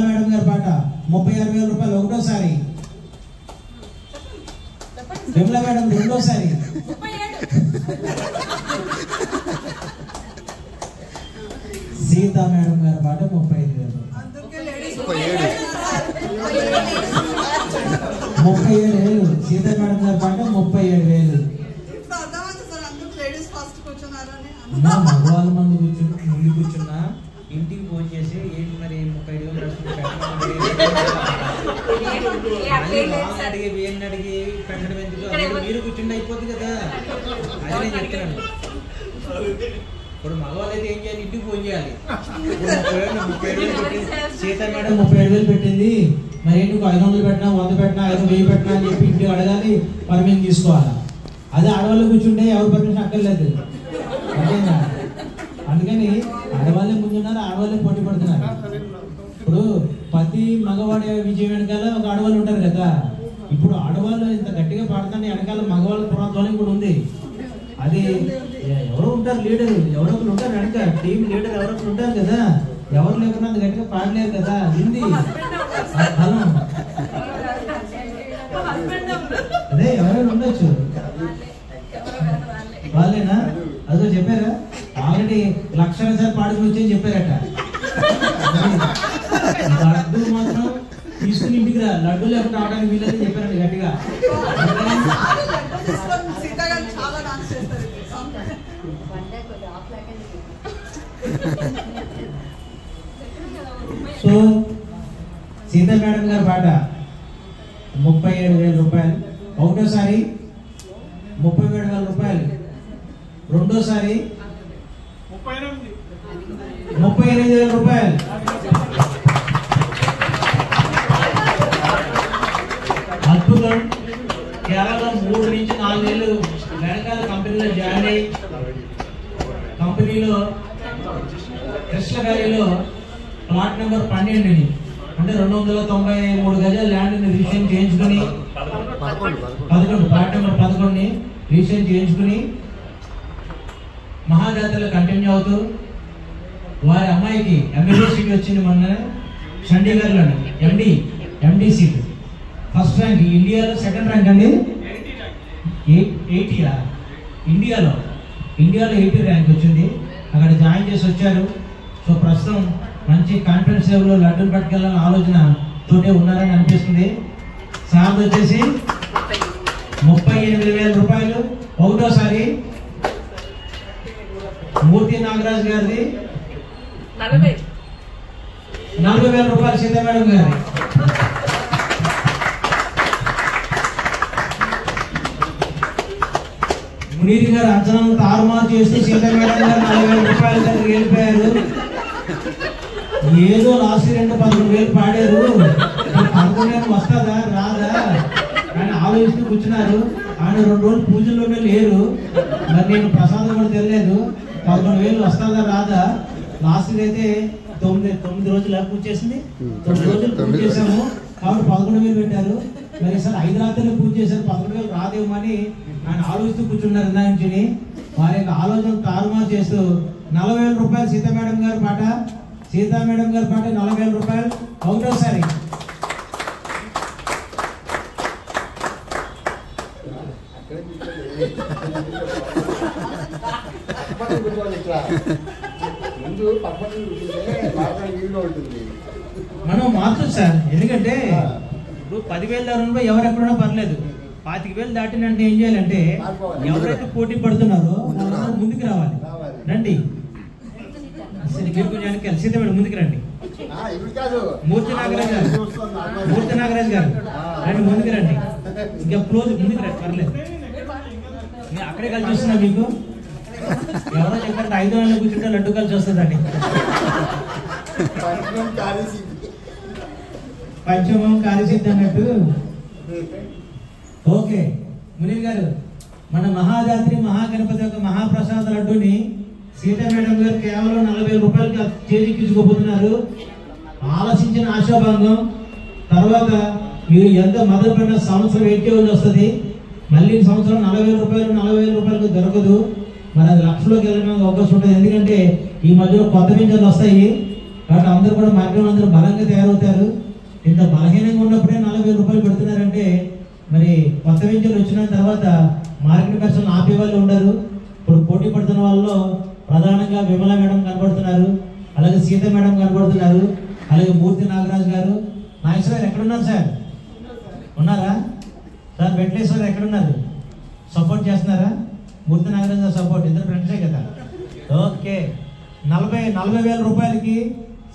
మేడం గారి పాట 36,000 రూపాయలు ఒకటోసారి, విమలా మేడం రెండోసారి, సీతా మేడం గారి పాట 35,000, 37,000 సీతా మేడం గారి పాట 37,000. మా మగవాళ్ళ ముందు కూర్చున్నా ఇంటికి ఫోన్ చేసి ఏంటి మరి 35,000 అడిగి వేలు అడిగి పెట్టడం ఎందుకు, మీరు కూర్చుండి అయిపోద్ది కదా. అదే నేను చెప్తున్నాను. ఇప్పుడు మగవాళ్ళు అయితే ఏం చేయాలి, ఇంటికి ఫోన్ చేయాలి. 37,000 సీతా మేడం 37,000 పెట్టింది, మరి ఏంటి 500 పెట్టినా 100 పెట్టినా 1000 పెట్టినా అని చెప్పి ఇంటికి అడగాలి, పర్మిషన్ తీసుకోవాలి. అదే ఆడవాళ్ళు కూర్చుంటే ఎవరు పర్మిషన్ అక్కర్లేదు. అదేనా? అందుకని ఆడవాళ్ళే ముందున్నారు, ఆడవాళ్ళే పోటీ పడుతున్నారు. ఇప్పుడు ప్రతి మగవాడి విజయం వెనకాల ఒక ఆడవాళ్ళు ఉంటారు కదా. ఇప్పుడు ఆడవాళ్ళు ఇంత గట్టిగా పాడుతున్న వెనకాల మగవాళ్ళ పురాధ్వని కూడా ఉంది. అది ఎవరో ఉంటారు, లీడర్ ఎవరో ఒకరు ఉంటారు వెనక, టీం లీడర్ ఎవరో ఒకరు ఉంటారు కదా. ఎవరు లేకుండా అంత గట్టిగా పాడలేరు కదా. ఉంది బలం. అదే ఎవరైనా ఉండొచ్చు, వాళ్ళేనా? అదో చెప్పారా ఆల్రెడీ లక్షల సార్లు పాడుకుని వచ్చని చెప్పారట. లడ్డు మాత్రం తీసుకుని ఇంటికి రా, లడ్డు లేకుండా రావడానికి వీళ్ళని చెప్పారండి గట్టిగా. సో సీతా మేడం గారి పాట 37,000 రూపాయలు ఒకటోసారి, 37,000 రూపాయలు రెండోసారి, 38,000 రూపాయలు. అద్భుతం. కేవలం 3 నుంచి 4 నెలలు వెనకాల కంపెనీలో జాయిన్ అయ్యి కంపెనీలో కృష్ణగారిలో ప్లాట్ నెంబర్ 12 అంటే 293 గజాల ల్యాండ్ రిజిస్ట్రేషన్ చేయించుకుని 11 ప్లాట్ నెంబర్ 11 రిజిస్ట్రేషన్ చేయించుకుని మహాజాతరలో కంటిన్యూ అవుతూ వారి అమ్మాయికి ఎమ్మెల్యే సీట్ వచ్చింది మొన్న చండీగఢ్లో ఎండి సీట్ ఫస్ట్ ర్యాంక్ ఇండియాలో సెకండ్ ర్యాంక్ అండి 80 ఇండియాలో 80 ర్యాంక్ వచ్చింది. అక్కడ జాయిన్ చేసి వచ్చారు. సో ప్రస్తుతం మంచి కాన్ఫిడెన్స్ లెవెల్లో లడ్డూలు పట్టుకెళ్ళాలని ఆలోచన తోటే ఉన్నారని అనిపిస్తుంది. సార్ వచ్చేసి 38,000 రూపాయలు ఒకటోసారి. మూర్తి నాగరాజు గారిది 40,000 రూపాయలు. సీతా మేడం గారి మునీర్ గారు అంచనాలను తారుమారు చేస్తూ సీతా మేడం గారు 40,000 రూపాయల దగ్గరికి వెళ్ళిపోయారు. ఏదో లాస్ట్ 11,000 పాడారు. 11,000 వస్తుందా రాదా అని ఆలోచిస్తూ కూర్చున్నారు. ఆయన 2 రోజులు పూజల్లోనే లేరు. మరి నేను ప్రసాదం కూడా తెలియలేదు. 11,000 వస్తుందా రాదా. లాస్ట్ అయితే 9 రోజులు పూజ చేసింది. 9 రోజులు పూజ చేసాము కాబట్టి 11,000 పెట్టారు. మరి సార్ 5 రాత్రులు పూజ చేశారు, 11,000 రాదేమో అని ఆయన ఆలోచిస్తూ కూర్చున్నారు. ఇందాంచుని వారి యొక్క ఆలోచన తారుమారు చేస్తూ 40,000 రూపాయలు సీతా మేడం గారి పాట 40,000 రూపాయలు ఒకటోసారి. మనం మార్చొచ్చు సార్. ఎందుకంటే ఇప్పుడు 10,000 దాకా ఎవరెక్కడున్నా పర్లేదు. 25,000 దాటినంటే ఏం చేయాలంటే ఎవరైతే పోటీ పడుతున్నారో వాళ్ళందరూ ముందుకు రావాలి. రండి సీత మేడం ముందుకు రండి. మూర్తి నాగరాజ్ గారు రండి ముందుకు రండి. ఇంకా క్లోజ్ ముందుకు రండి పర్లేదు. నేను అక్కడే కలిసి వస్తున్నా. మీకు ఎవరో చెప్పారంటే 5,000 కూర్చుంటే లడ్డు కలిసి వస్తుందండి. పంచమం కార్యసిద్ధి అన్నట్టు. ఓకే మునీర్ గారు, మన మహాజాత్రి మహాగణపతి యొక్క మహాప్రసాద లడ్డూని సీతా మేడం గారు కేవలం 40,000 రూపాయలకి చేజిక్కించుకోబోతున్నారు. ఆలోచించిన ఆశాభంగం. తర్వాత మీరు ఎంత మొదలుపెట్టిన సంవత్సరం 80,000 వస్తుంది. మళ్ళీ సంవత్సరం 40,000 రూపాయలకు దొరకదు. మరి అది లక్షలోకి వెళ్ళడానికి అవకాశం ఉంటుంది. ఎందుకంటే ఈ మధ్యలో కొత్త పింఛన్లు వస్తాయి కాబట్టి అందరూ కూడా మార్గం అందరూ బలంగా తయారవుతారు. ఇంత బలహీనంగా ఉన్నప్పుడే 40,000 రూపాయలు పెడుతున్నారంటే మరి కొత్త పింఛన్లు వచ్చిన తర్వాత మార్కెట్ ఖర్చులు ఆపే వాళ్ళు ఉండరు. ఇప్పుడు పోటీ పడుతున్న వాళ్ళలో ప్రధానంగా విమల మేడం కనబడుతున్నారు, అలాగే సీత మేడం కనబడుతున్నారు, అలాగే మూర్తి నాగరాజు గారు. నాగేశ్వర ఎక్కడున్నారు సార్? ఉన్నారా సార్? వెంకటేశ్వర ఎక్కడున్నారు? సపోర్ట్ చేస్తున్నారా? మూర్తి నాగరాజు గారు సపోర్ట్, ఇద్దరు ఫ్రెండ్సే కదా. ఓకే 40,000 రూపాయలకి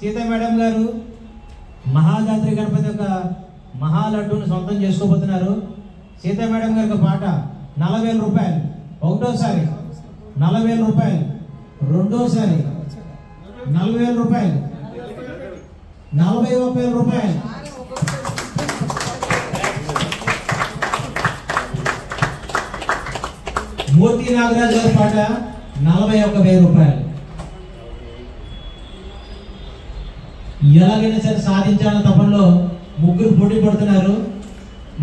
సీత మేడం గారు మహాజాత్రి గణపతి యొక్క మహాలడ్డూని సొంతం చేసుకోబోతున్నారు. సీతా మేడం గారి యొక్క పాట 40,000 రూపాయలు ఒకటోసారి, 40,000 రూపాయలు రెండోసారి, 40,000 రూపాయలు, 41,000 రూపాయలు. మూర్తి నాగరాజు గారి పాట 41,000 రూపాయలు. ఎలాగైనా సరే సాధించాలని తపంలో ముగ్గురు పోటీ పడుతున్నారు.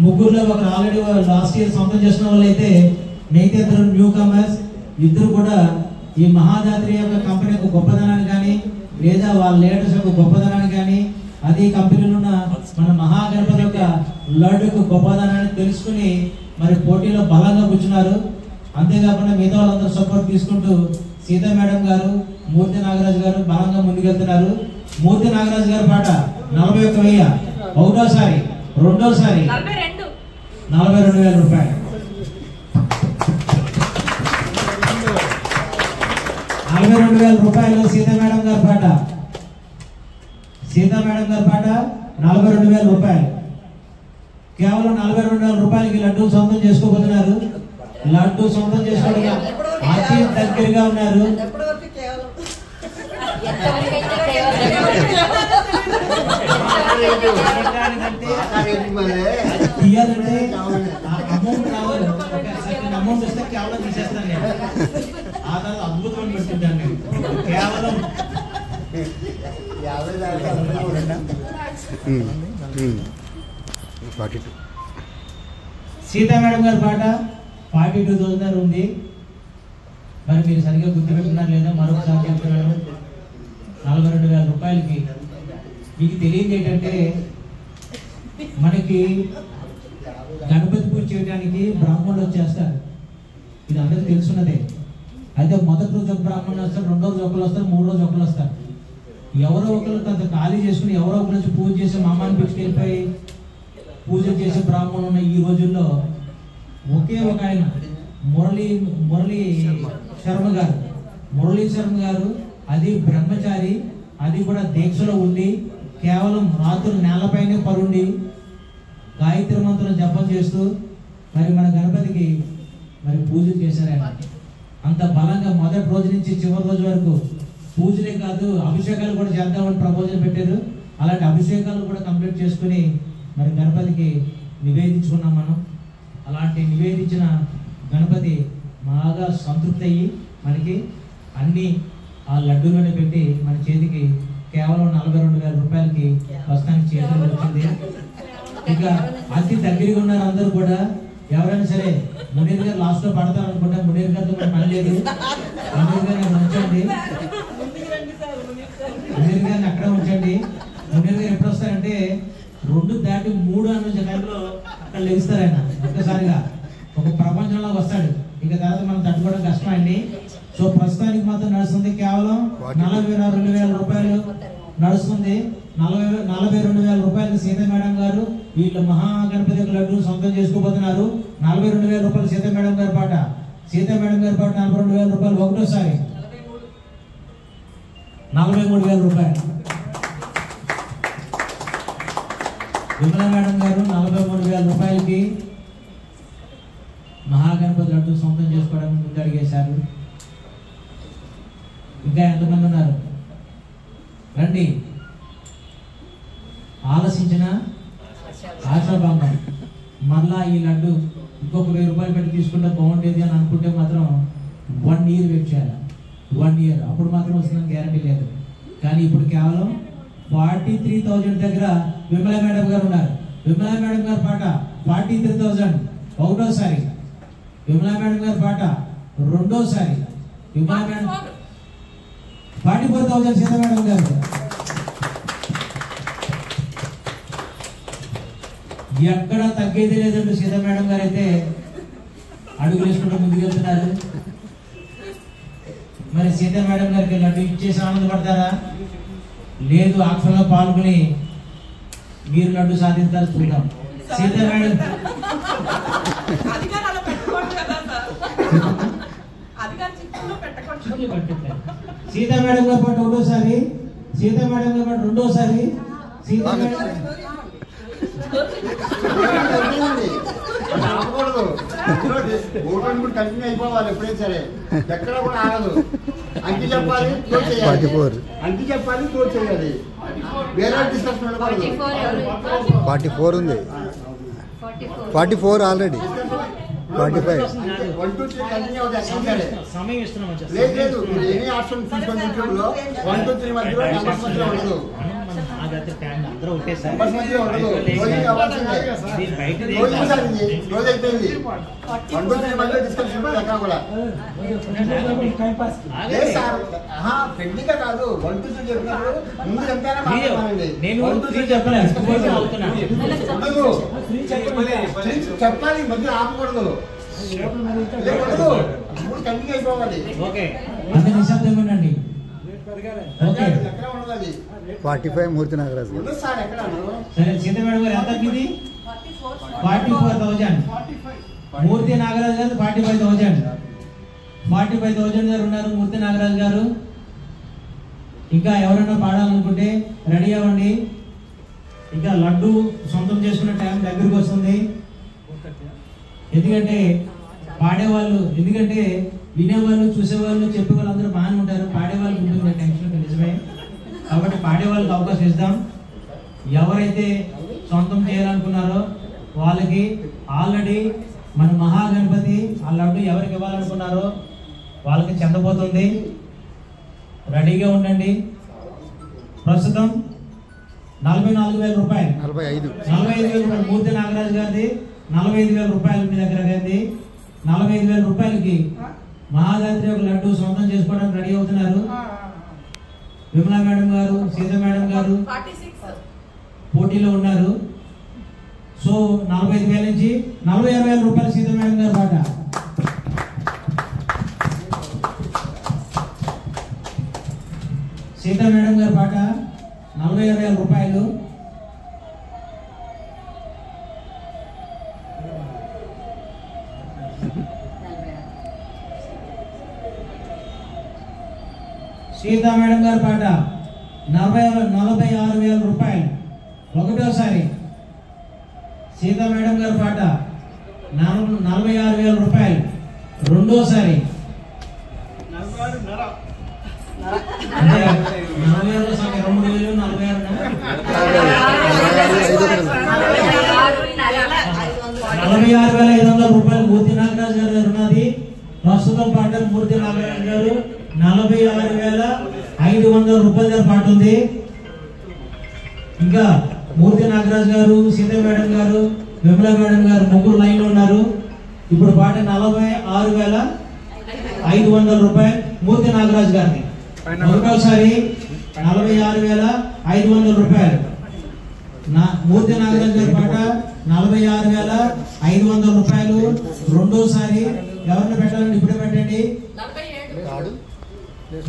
ముగ్గురులో ఒకరు ఆల్రెడీ లాస్ట్ ఇయర్ సొంతం చేసిన వాళ్ళు అయితే మిగతా 2 న్యూ కమర్స్. ఇద్దరు కూడా ఈ మహాజాత్రి యొక్క కంపెనీ యొక్క గొప్పదనాన్ని కానీ లేదా వాళ్ళ లీడర్స్ యొక్క గొప్పదనాన్ని కానీ అది కంపెనీలో ఉన్న మన మహాగణపతి యొక్క లడ్డు యొక్క గొప్పదనాన్ని తెలుసుకుని మరి పోటీలో బలంగా కూర్చున్నారు. అంతేకాకుండా మిగతా వాళ్ళందరూ సపోర్ట్ తీసుకుంటూ సీతా మేడం గారు, మూర్తి నాగరాజు గారు బలంగా ముందుకెళ్తున్నారు. మూర్తి నాగరాజు గారి పాట 41,000 ఒకటోసారి, రెండోసారి 42,000 రూపాయలు. 42,000 రూపాయలు సీతా మేడం గారి పాట. 42,000 రూపాయలు. కేవలం 42,000 రూపాయలకి లడ్డూ సొంతం చేసుకోబోతున్నారు. లడ్డూ సొంతం చేసుకోవడం అతి దగ్గరగా ఉన్నారు. తీయాలంటే అమౌంట్ రావాలి. అమౌంట్ వస్తే కేవలం తీసేస్తాను నేను. ఆ తర్వాత అద్భుతం పెట్టుకుంటాను నేను. కేవలం సీతా మేడం గారి పాట 42,000 ఉంది. మరి మీరు సరిగ్గా గుర్తుపెట్టుకున్నారు లేదా మరొకసారి చెప్తున్నాను. 42,000 రూపాయలకి మీకు తెలియదు ఏంటంటే మనకి గణపతి పూజ చేయడానికి బ్రాహ్మణులు వచ్చేస్తారు. ఇది అందరికీ తెలుసున్నదే. అయితే మొదటి రోజు ఒక బ్రాహ్మణులు వస్తారు, రెండో రోజు ఒకరు వస్తారు, మూడో రోజు ఒకరు వస్తారు. ఎవరో ఒకరు కొంత ఖాళీ చేసుకుని ఎవరో ఒకరు వచ్చి పూజ చేసి మామాన్ని పిచ్చుకెళ్ళిపోయి పూజ చేసే బ్రాహ్మణులు ఉన్న ఈ రోజుల్లో ఒకే ఒక ఆయన మురళీ శర్మ గారు అది బ్రహ్మచారి, అది కూడా దీక్షలో ఉండి కేవలం రాత్రులు నేలపైనే పరుండి గాయత్రి మంత్రం జపం చేస్తూ మరి మన గణపతికి మరి పూజలు చేశారు. ఆయన అంత బలంగా మొదటి రోజు నుంచి చివరి రోజు వరకు పూజలే కాదు అభిషేకాలు కూడా చేద్దామని ప్రపోజల్ పెట్టారు. అలాంటి అభిషేకాలు కూడా కంప్లీట్ చేసుకుని మరి గణపతికి నివేదించుకున్నాం మనం. అలాంటి నివేదించిన గణపతి బాగా సంతృప్తి అయ్యి మనకి అన్ని ఆ లడ్డూలోనే పెట్టి మన చేతికి కేవలం 42,000 రూపాయలకి ప్రస్తుతానికి చేతిలో వచ్చింది. ఇక అతి దగ్గరగా ఉన్నారు అందరూ కూడా. ఎవరైనా సరే మునీర్ గారు లాస్ట్ లో పడతారు అనుకుంటా. మునీర్ గారితో మరి పని లేదు. మునీర్ గారిని అక్కడ ఉంచండి. మునీర్ గారిని అక్కడ ఉంచండి. మునీర్ గారు ఎప్పుడు వస్తారంటే 2 దాటి 3 అన్న టైంలో అక్కడ లెగుస్తారు. ఆయన ఒక్కసారిగా ఒక ప్రపంచంలో వస్తాడు. ఇక తర్వాత మనం తట్టుకోవడం కష్టం అండి. సో ప్రస్తుతానికి మాత్రం నడుస్తుంది కేవలం 42,000 రూపాయలు నడుస్తుంది. 42,000 రూపాయలు సీత మేడం గారు వీళ్ళు మహాగణపతి లడ్డు సొంతం చేసుకోబోతున్నారు. 42,000 రూపాయలు సీత మేడం గారి పాట. 42,000 రూపాయలు ఒకటోసారి 43,000 రూపాయలు. విమలా మేడం గారు 43,000 రూపాయలకి మహాగణపతి లడ్డు సొంతం చేసుకోవడానికి ముందు అడిగేశారు. ఇంకా ఎంతమంది ఉన్నారు రండి. ఆలోచించిన ఆశాభంగం మళ్ళా ఈ లడ్డు ఇంకొక 1,000 రూపాయలు పెట్టి తీసుకుంటే బాగుండేది అని అనుకుంటే మాత్రం 1 year వెయిట్ చేయాలి. 1 year అప్పుడు మాత్రం వస్తుందని గ్యారంటీ లేదు. కానీ ఇప్పుడు కేవలం 43,000 దగ్గర విమలా మేడం గారు ఉన్నారు. విమలా మేడం గారి పాట 43,000 ఒకటోసారి. విమలా మేడం గారి పాట రెండోసారి. విమలా మేడం 44,000 సీత మేడం గారు. ఎక్కడ తగ్గేది లేదండి. సీత మేడం గారు అయితే అడుగులు వేసుకుంటూ ముందుకెళ్తున్నారు. మరి సీత మేడం గారికి లడ్డు ఇచ్చేసి ఆనందపడతారా? లేదు, ఆక్షన్లో పాల్గొని మీరు లడ్డు సాధించాలి చూద్దాం. సీత మేడం సీతా మేడం గారి పాట ఒకటోసారి. సీతా మేడం గారి పాట రెండోసారి. సీతా మేడం కంటిన్యూ అయిపోవాలి. ఎప్పుడైనా సరే ఎక్కడ కూడా ఆగదు. అంకి చెప్పాలి, అంకి చెప్పాలి, తోడు చేయాలి. వేరే డిస్కషన్ ఉండకూడదు. 44 ఉంది. 44 ఆల్రెడీ 45. 1 2 3 కంటిన్యూ అవుతాయి. సమయం ఇస్తున్నాం. లేదు ఎనీ ఆప్షన్ తీసుకొని యూట్యూబ్లో 1 2 3 మధ్యలో నెంబర్స్ మధ్యలో ఉండదు. అందరూ ఒకటేసారి నెంబర్స్ మధ్యలో ఉండదు. రోజు అవ్వాల్సిందే. రోజు అయిపోయింది. 1 2 3 మధ్యలో డిస్కషన్ ఎక్కడ కూడా లేదు సార్. పెళ్లిక కాదు. 1 2 3 చెప్పినప్పుడు ముందు ఎంతైనా మాట్లాడాలండి. 1 2 3 చెప్పలేదు. ఉండదు. చెప్పాలి, మధ్యలో ఆపకూడదు. లేకూడదు. ఇప్పుడు కంటిన్యూ అయిపోవాలి. ఓకే, అంత నిశ్శబ్దంగా ఉండండి. ఓకే, ఎక్కడ ఉండదు అది. 45 మూర్తి నాగరాజు. ఉండదు సార్ ఎక్కడ. సరే సీత మేడం గారు ఎంత తగ్గింది? 44,000. మూర్తి నాగరాజు గారు 45,000. 45,000 గారు ఉన్నారు మూర్తి నాగరాజు గారు. ఇంకా ఎవరైనా పాడాలనుకుంటే రెడీ అవ్వండి. ఇంకా లడ్డు సొంతం చేసుకునే టైం దగ్గరికి వస్తుంది. ఎందుకంటే పాడేవాళ్ళు, ఎందుకంటే వినేవాళ్ళు, చూసేవాళ్ళు, చెప్పేవాళ్ళు అందరూ బాగానే ఉంటారు. పాడేవాళ్ళు ఉంటుంది టెన్షన్, నిజమే. కాబట్టి పాడేవాళ్ళకి అవకాశం ఇద్దాం. ఎవరైతే సొంతం చేయాలనుకున్నారో వాళ్ళకి ఆల్రెడీ మన మహాగణపతి ఆ లడ్డు ఎవరికి ఇవ్వాలనుకున్నారో వాళ్ళకి చెందబోతుంది. రెడీగా ఉండండి. ప్రస్తుతం 44,000 రూపాయలు. 45. 45,000 రూపాయలు మూర్తి నాగరాజు గారిది. 45,000 రూపాయలు మీ దగ్గర అయింది. 45,000 రూపాయలకి మహాగాయత్రి ఒక లడ్డు సొంతం చేసుకోవడానికి రెడీ అవుతున్నారు. విమలా మేడం గారు, సీత మేడం గారు పోటీలో ఉన్నారు. సో 45,000 నుంచి 46,000 రూపాయలు సీత మేడం గారు పాట. సీత మేడం గారి పాట 46,000 రూపాయలు. సీతా మేడం గారి పాట 46,000 రూపాయలు ఒకటోసారి. సీతా మేడం గారి పాట 46,000 రూపాయలు రెండోసారి. 46,000 46,500 రూపాయలు మూర్తి నాగరాజు గారు ఉన్నది. ప్రస్తుతం పాట మూర్తి నాగరాజు గారు 46,500 రూపాయల పాట ఉంది. ఇంకా మూర్తి నాగరాజు గారు, సీత మేడం గారు, విమలా మేడం గారు ముగ్గురు లైన్ లో ఉన్నారు. ఇప్పుడు పాట 46,500 రూపాయలు మూర్తి నాగరాజు గారిని. ఒకటోసారి 46,500 రూపాయలు మూర్తి నాగరాజు గారి పాట 46,500 రూపాయలు రెండోసారి. ఎవరిని పెట్టాలండి? ఇప్పుడే పెట్టండి.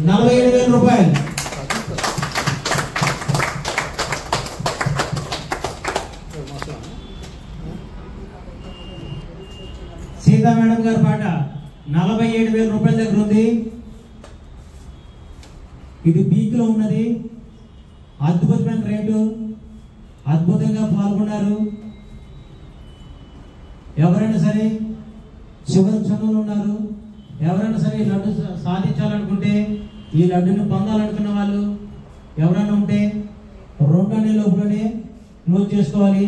47,000 రూపాయలు. సీతా మేడం గారి పాట 47,000 రూపాయల దగ్గర ఉంది. ఇది పీక్ లో ఉన్నది. అద్భుతమైన రేటు, అద్భుతంగా పాల్గొన్నారు. ఎవరైనా సరే చివరి క్షణంలో ఉన్నారు. ఎవరైనా సరే ఈ లడ్డు సాధించాలనుకుంటే, ఈ లడ్డుని పొందాలనుకున్న వాళ్ళు ఎవరైనా ఉంటే 2 నెలల లోపలనే క్లోజ్ చేసుకోవాలి.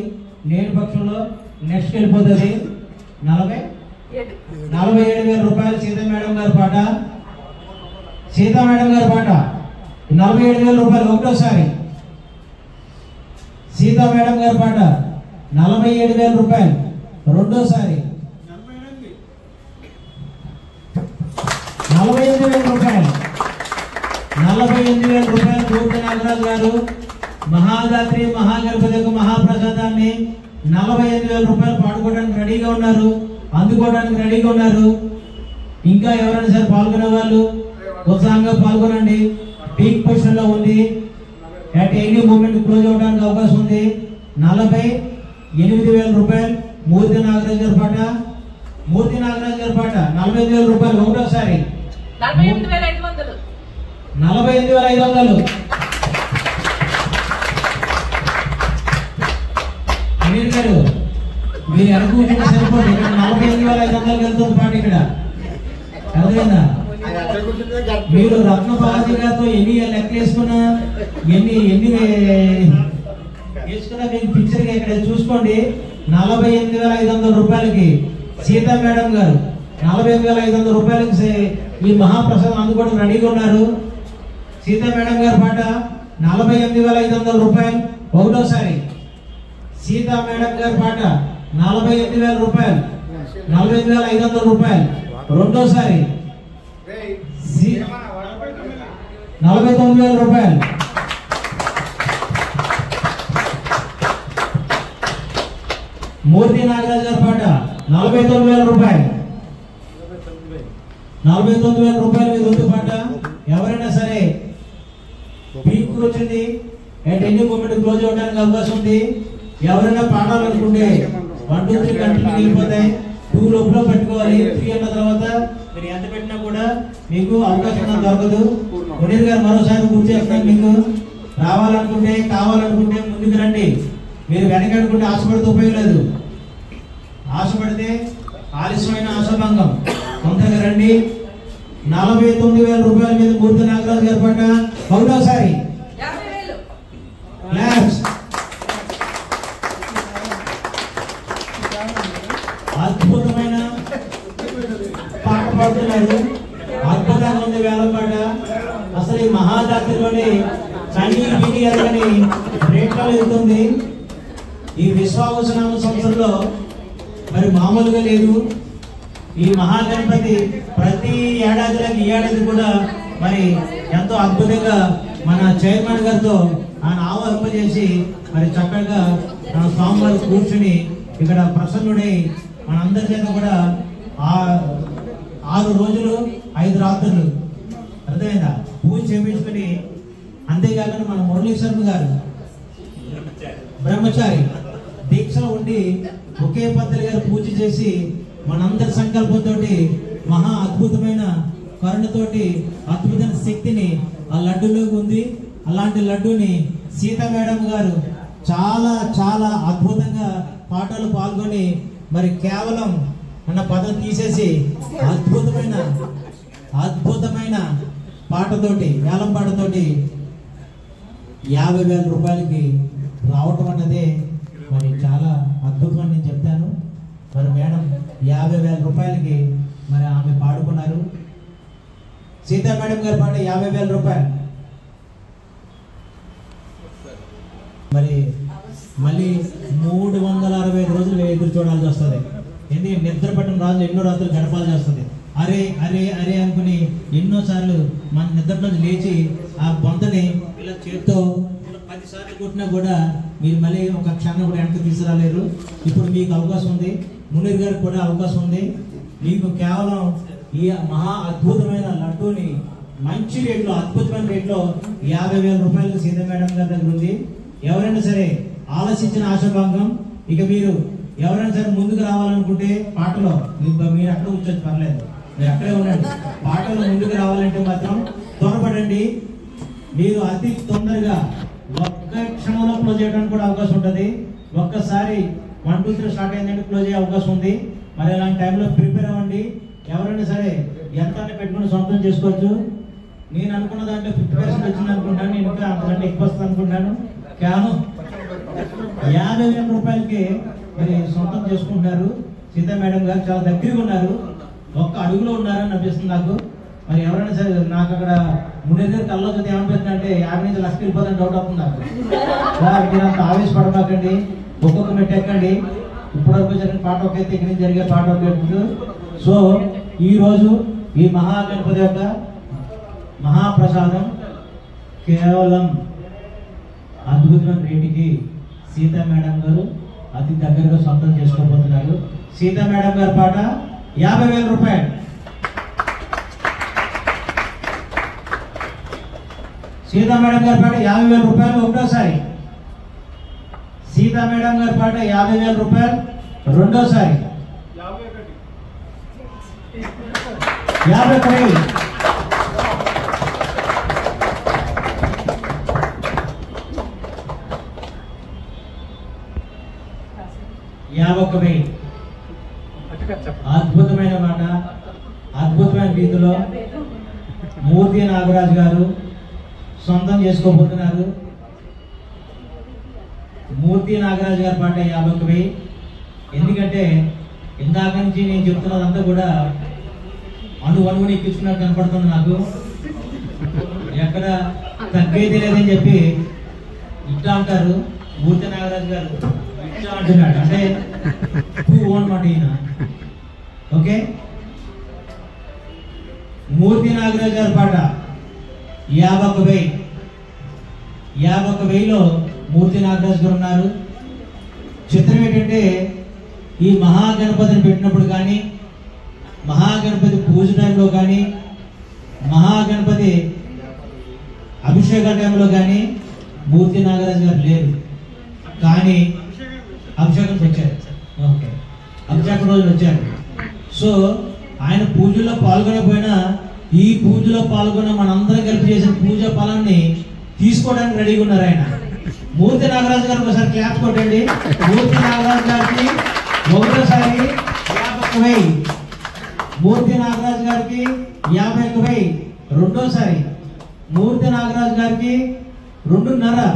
లేని పక్షంలో నెక్స్ట్ వెళ్ళిపోతుంది. 47,000 రూపాయలు సీతా మేడం గారి పాట. సీతా మేడం గారి పాట 47,000 రూపాయలు ఒకటోసారి. సీతా మేడం గారి పాట 47,000 రూపాయలు రెండోసారి. 48,000 రూపాయలు. 48,000 రూపాయలు మూర్తి నాగరాజు గారు మహాగాత్రి మహాగణపతి యొక్క మహాప్రసాదాన్ని 48,000 రూపాయలు పాడుకోవడానికి రెడీగా ఉన్నారు, అందుకోవడానికి రెడీగా ఉన్నారు. ఇంకా ఎవరైనా సరే పాల్గొనే వాళ్ళు ఉత్సాహంగా పాల్గొనండి. పీక్ పొజిషన్ లో ఉంది. అట్ ఎనీ మూమెంట్ క్లోజ్ అవడానికి అవకాశం ఉంది. 48,000 రూపాయలు మూర్తి నాగరాజు గారి పాట. మూర్తి నాగరాజు గారి పాట 48,000 రూపాయలు ఒకటోసారి. 48,500. అమీర్ గారు మీరు అనుకుంటే సరిపోతుంది. ఇక్కడ 48,500 వెళ్తుంది పాట. ఇక్కడ అర్థమైందా? మీరు రత్నపాలజీ గారితో ఎన్ని లెక్క వేసుకున్నా, ఎన్ని వేసుకున్నా మీకు పిక్చర్ గా ఇక్కడ చూసుకోండి. 48,500 రూపాయలకి సీతా మేడం గారు 48,500 రూపాయలకి ఈ మహాప్రసాదం అందుకోవడం రెడీగా ఉన్నారు. సీతా మేడం గారి పాట 48,500 రూపాయలు ఒకటోసారి. సీతా మేడం గారి పాట 48,000 రూపాయలు 48,500 రూపాయలు రెండోసారి. 49,000 రూపాయలు. మూర్తి నాగరాజు గారి పాట 49,000 రూపాయలు. 49,000 రూపాయలు మీద ఉంది పాట. ఎవరైనా సరే పీక్ వచ్చింది, అట్ ఎన్ని మూమెంట్ క్లోజ్ అవడానికి అవకాశం ఉంది. ఎవరైనా పాడాలనుకుంటే 1, 2, 3 గంటలు వెళ్ళిపోతాయి. 2 లోపల పెట్టుకోవాలి. 3 అన్న తర్వాత మీరు ఎంత పెట్టినా కూడా మీకు అవకాశం దొరకదు. మునీర్ గారు మరోసారి గుర్తు చేస్తాను. మీకు రావాలనుకుంటే కావాలనుకుంటే ముందుకు రండి. మీరు వెనకనుకుంటే ఆశపడితే ఉపయోగం లేదు. ఆశపడితే ఆలస్యమైన ఆశాభంగం. తొందరగా రండి. 49,000 రూపాయల మీద మూర్తి నాగరాజు గారి పాట ఒకటోసారి. అద్భుతమైన పాట పాడుతున్నారు. అద్భుతంగా ఉంది వేలం పాట. అసలు ఈ మహాజాతిలోనే చండీలు బిగియాలని రేట్లో వెళ్తుంది. ఈ విశ్వావసనామ సంవత్సరంలో మరి మామూలుగా లేదు. ఈ మహాగణపతి ప్రతి ఏడాదిలోకి ఈ ఏడాది కూడా మరి ఎంతో అద్భుతంగా మన చైర్మన్ గారితో ఆయన ఆహ్వానింపజేసి మరి చక్కగా స్వామివారు కూర్చుని ఇక్కడ ప్రసన్నుడై మనందరి చేత కూడా 6 రోజులు 5 రాత్రులు అర్థమైందా పూజ చేయించుకుని, అంతేకాకుండా మన మురళీశ్వరం గారు బ్రహ్మచారి దీక్షలో ఉండి ఒకే పద్ధతి గారు పూజ చేసి మనందరి సంకల్పంతో మహా అద్భుతమైన కరుణతోటి అద్భుతమైన శక్తిని ఆ లడ్డూలోకి ఉంది. అలాంటి లడ్డూని సీతా మేడం గారు చాలా చాలా అద్భుతంగా పాటలు పాల్గొని మరి కేవలం అన్న పదం తీసేసి అద్భుతమైన పాటతోటి వేలం పాటతోటి 50,000 రూపాయలకి రావటం అన్నదే మరి చాలా అద్భుతం అని నేను చెప్తాను. మరి మేడం 50,000 రూపాయలకి మరి ఆమె పాడుకున్నారు. సీతా మేడం గారి పాట 50,000 రూపాయలు. మరి మళ్ళీ 365 రోజులు ఎదురు చూడాల్సి వస్తుంది. ఎందుకంటే నిద్ర పట్టిన రాజులు ఎన్నో రాత్రులు గడపాల్సి వస్తుంది. అరే అరే అరే అనుకుని ఎన్నోసార్లు మన నిద్రలో లేచి ఆ బొంతని ఇలా చేత్తో 10 సార్లు కొట్టినా కూడా మీరు మళ్ళీ ఒక క్షణం కూడా వెనక్కి తీసుకురాలేరు. ఇప్పుడు మీకు అవకాశం ఉంది, మునీర్ గారికి కూడా అవకాశం ఉంది. మీకు కేవలం ఈ మహా అద్భుతమైన లడ్డూని మంచి రేట్లో అద్భుతమైన రేట్లో 50,000 రూపాయలకు సీతా మేడం గారి దగ్గర ఉంది. ఎవరైనా సరే ఆలోచించిన ఆశాభంగం. ఇక మీరు ఎవరైనా సరే ముందుకు రావాలనుకుంటే పాటలో మీరు అక్కడ కూర్చొని పర్లేదు, మీరు అక్కడే ఉండండి. పాటలో ముందుకు రావాలంటే మాత్రం త్వరపడండి. మీరు అతి తొందరగా ఒక్క క్షణంలో క్లోజ్ చేయడానికి కూడా అవకాశం ఉంటుంది. ఒక్కసారి 1, 2, 3 స్టార్ట్ అయిందంటే క్లోజ్ అయ్యే అవకాశం ఉంది. మరి అలాంటి టైంలో ప్రిపేర్ అవ్వండి. ఎవరైనా సరే ఎంత పెట్టుకుని సొంతం చేసుకోవచ్చు. నేను అనుకున్న దాంట్లో 50% వచ్చింది అనుకుంటాను. నేను ఇంకా అంతకంటే ఎక్కువ వస్తుంది అనుకుంటాను. కేవలం 50,000 రూపాయలకి మరి సొంతం చేసుకుంటున్నారు. సీతా మేడం గారు చాలా దగ్గరగా ఉన్నారు, ఒక్క అడుగులో ఉన్నారని అనిపిస్తుంది నాకు. మరి ఎవరైనా సరే నాకు అక్కడ మునీర్ గారి కల్లో చూస్తే ఏమనిపిస్తుంది అంటే 50 నుంచి 1,00,000 వెళ్ళిపోతుందని డౌట్ అవుతుంది నాకు. మీరు అంత ఆవేశపడమాకండి, ఒక్కొక్క మెట్టు ఎక్కండి. ఇప్పటివరకు జరిగిన పాట ఒక ఎత్తు, ఇక్కడ నుంచి జరిగే పాట ఒక ఎత్తు. సో ఈరోజు ఈ మహాగణపతి యొక్క మహాప్రసాదం కేవలం అద్భుతమైన రేటుకి సీతా మేడం గారు అతి దగ్గరగా సొంతం చేసుకోబోతున్నారు. సీతా మేడం గారి పాట 50,000 రూపాయలు. సీతా మేడం గారి పాట 50,000 రూపాయలు ఒకటోసారి. సీతా మేడం గారి పాట 50,000 రూపాయలు రెండోసారి. 51,000. 51,000. అద్భుతమైన మాట, అద్భుతమైన రీతిలో మూర్తి నాగరాజు గారు సొంతం చేసుకోబోతున్నారు. మూర్తి నాగరాజు గారి పాట 51,000. ఎందుకంటే ఇందాక నుంచి నేను చెప్తున్నదంతా కూడా అణువుని ఎక్కించుకున్నట్టు కనపడుతుంది నాకు. ఎక్కడ తగ్గేది లేదని చెప్పి ఇట్లా అంటారు. మూర్తి నాగరాజు గారు ఇట్లా అంటున్నాడు అంటే అనమాట ఈయన. ఓకే, మూర్తి నాగరాజు గారి పాట 51,000. 51,000లో మూర్తి నాగరాజు గారు ఉన్నారు. చిత్రం ఏంటంటే ఈ మహాగణపతిని పెట్టినప్పుడు కానీ, మహాగణపతి పూజ టైంలో కానీ, మహాగణపతి అభిషేక టైంలో కానీ మూర్తి నాగరాజు గారు లేరు. కానీ అభిషేకం వచ్చారు. ఓకే, అభిషేక రోజులు వచ్చారు. సో ఆయన పూజలో పాల్గొనకపోయినా ఈ పూజలో పాల్గొన్న మనందరం కలిపి చేసిన పూజ ఫలాన్ని తీసుకోవడానికి రెడీగా ఉన్నారు ఆయన. మూర్తి నాగరాజు గారు ఒకసారి క్లాప్ కొట్టండి. మూర్తి నాగరాజు గారికి ఒకటోసారి 51,000. మూర్తి నాగరాజు గారికి 51,000 రెండోసారి. మూర్తి నాగరాజు గారికి 2.5.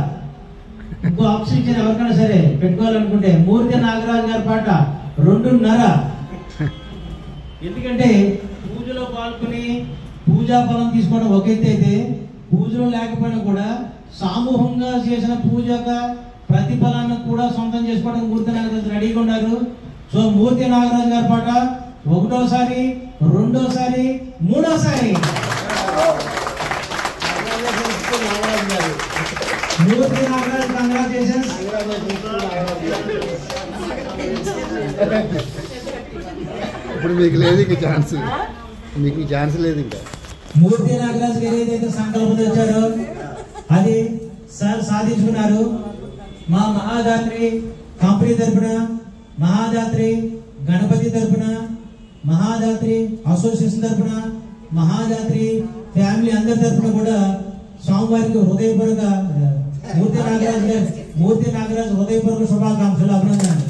ఇంకో ఆప్షన్ ఇచ్చిన ఎవరికైనా సరే పెట్టుకోవాలనుకుంటే మూర్తి నాగరాజు గారి పాట 2.5. ఎందుకంటే పూజలో పాల్గొని పూజా ఫలం తీసుకోవడం ఒక ఎత్తు అయితే, పూజలో లేకపోయినా కూడా సమూహంగా చేసిన పూజ యొక్క ప్రతిఫలాన్ని కూడా సొంతం చేసుకోవడానికి మూర్తి నాగరాజు రెడీగా ఉన్నారు. సో మూర్తి నాగరాజు గారి పాట ఒకటోసారి, రెండోసారి, మూడోసారి మూర్తి నాగరాజ్ కంగ్రాచులేషన్స్. ఇప్పుడు మీకు లేదు ఇంకా ఛాన్స్, మీకు ఛాన్స్ లేదు ఇంకా. మూర్తి నాగరాజ్ గారు ఏదైతే సంకల్పం తెచ్చారో అది సార్ సాధించుకున్నారు. మా మహాదాత్రి కంపెనీ తరపున, మహాదాత్రి గణపతి తరపున, మహాదాత్రి అసోసియేషన్ తరపున, మహాదాత్రి ఫ్యామిలీ అందరి తరపున కూడా స్వామివారికి హృదయపూర్వక మూర్తి నాగరాజ్ హృదయపూర్వక శుభాకాంక్షలు, అభినందనలు.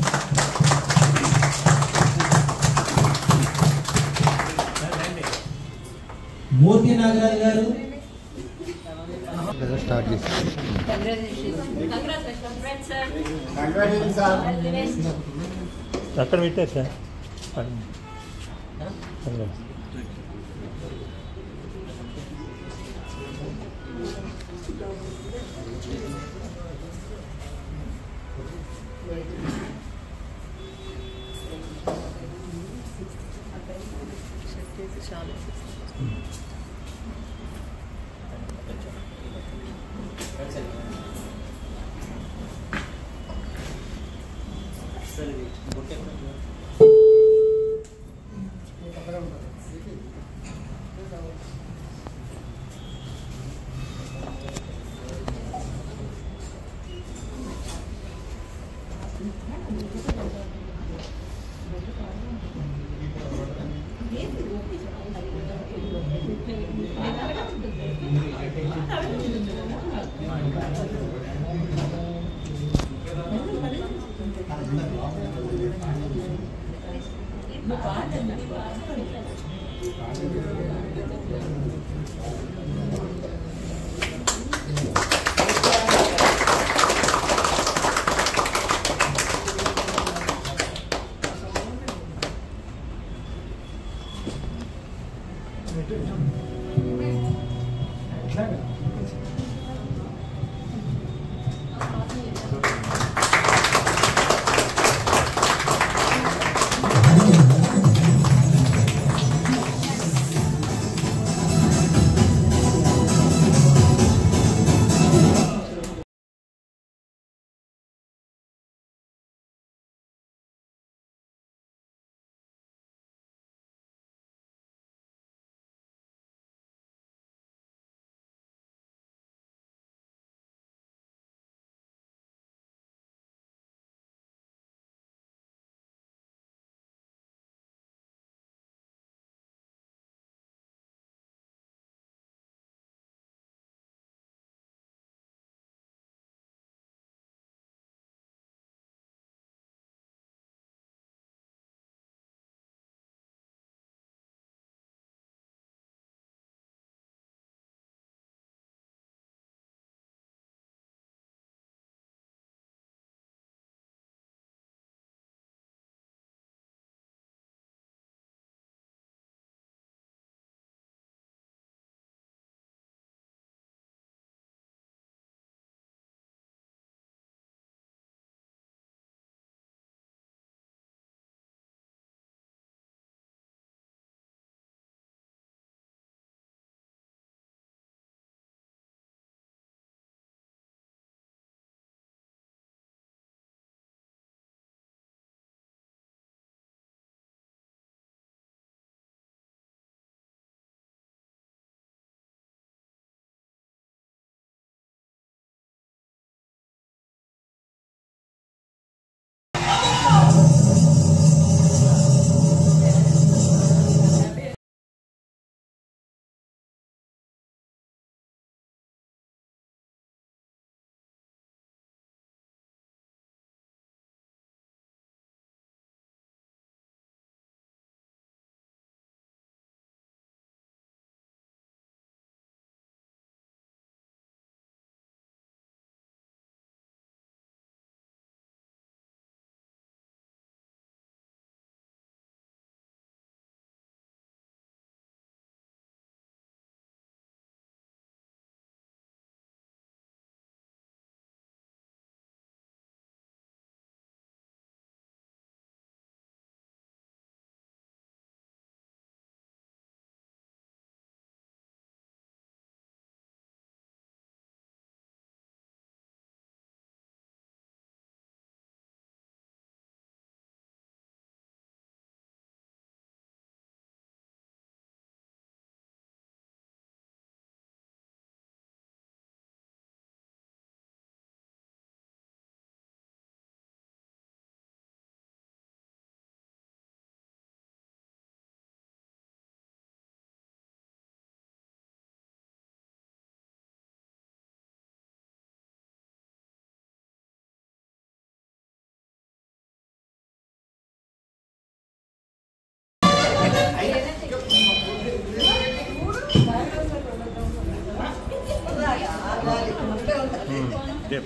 మూర్తి నాగరాజ్ గారు స్టార్ట్ చేసి కంగ్రాచులేషన్ సార్. అక్కడ పెట్టారు సార్.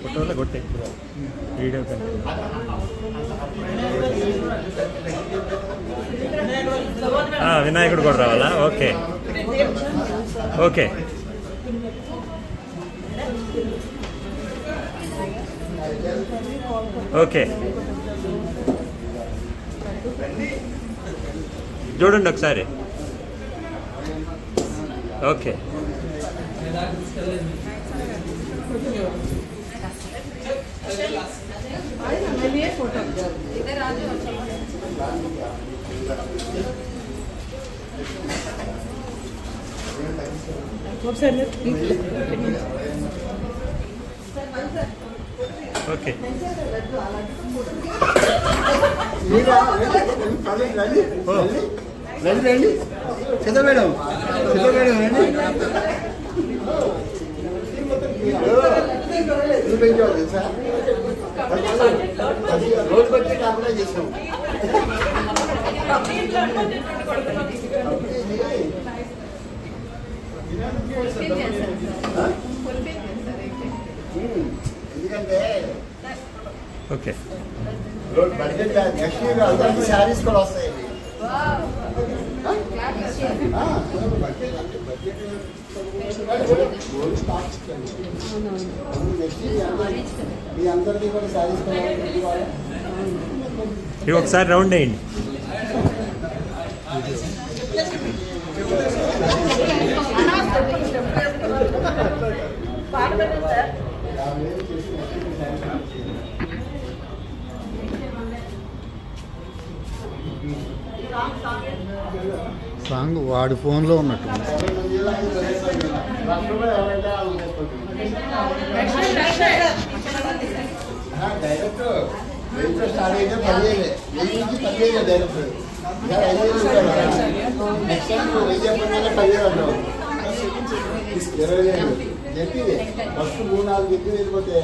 ఫోటోలో కొట్టే వీడియో కంటే వినాయకుడు కూడా రావాలా? Okay okay. ఓకే చూడండి ఒకసారి. ఓకే ఓకే రండి రండి సిద్ధ మేడం రండి. రోజు బట్టి కాకుండా చేసాం. ఎందుకంటే ఓకే బడ్జెట్ నెక్స్ట్ ఇయర్ అందరికీ శారీస్ కూడా వస్తాయి. మీ అందరికీ కూడా శారీస్ కూడా ఇవి ఒకసారి రౌండ్ వేయండి. సాంగ్ వాడి ఫోన్లో ఉన్నట్టు. డైరెక్ట్ స్టార్ట్ అయితే 15 డైరెక్ట్ నెక్స్ట్ టైం 10 అంటాం. 20 చెప్పి ఫస్ట్ 3-4 వెళ్ళిపోతే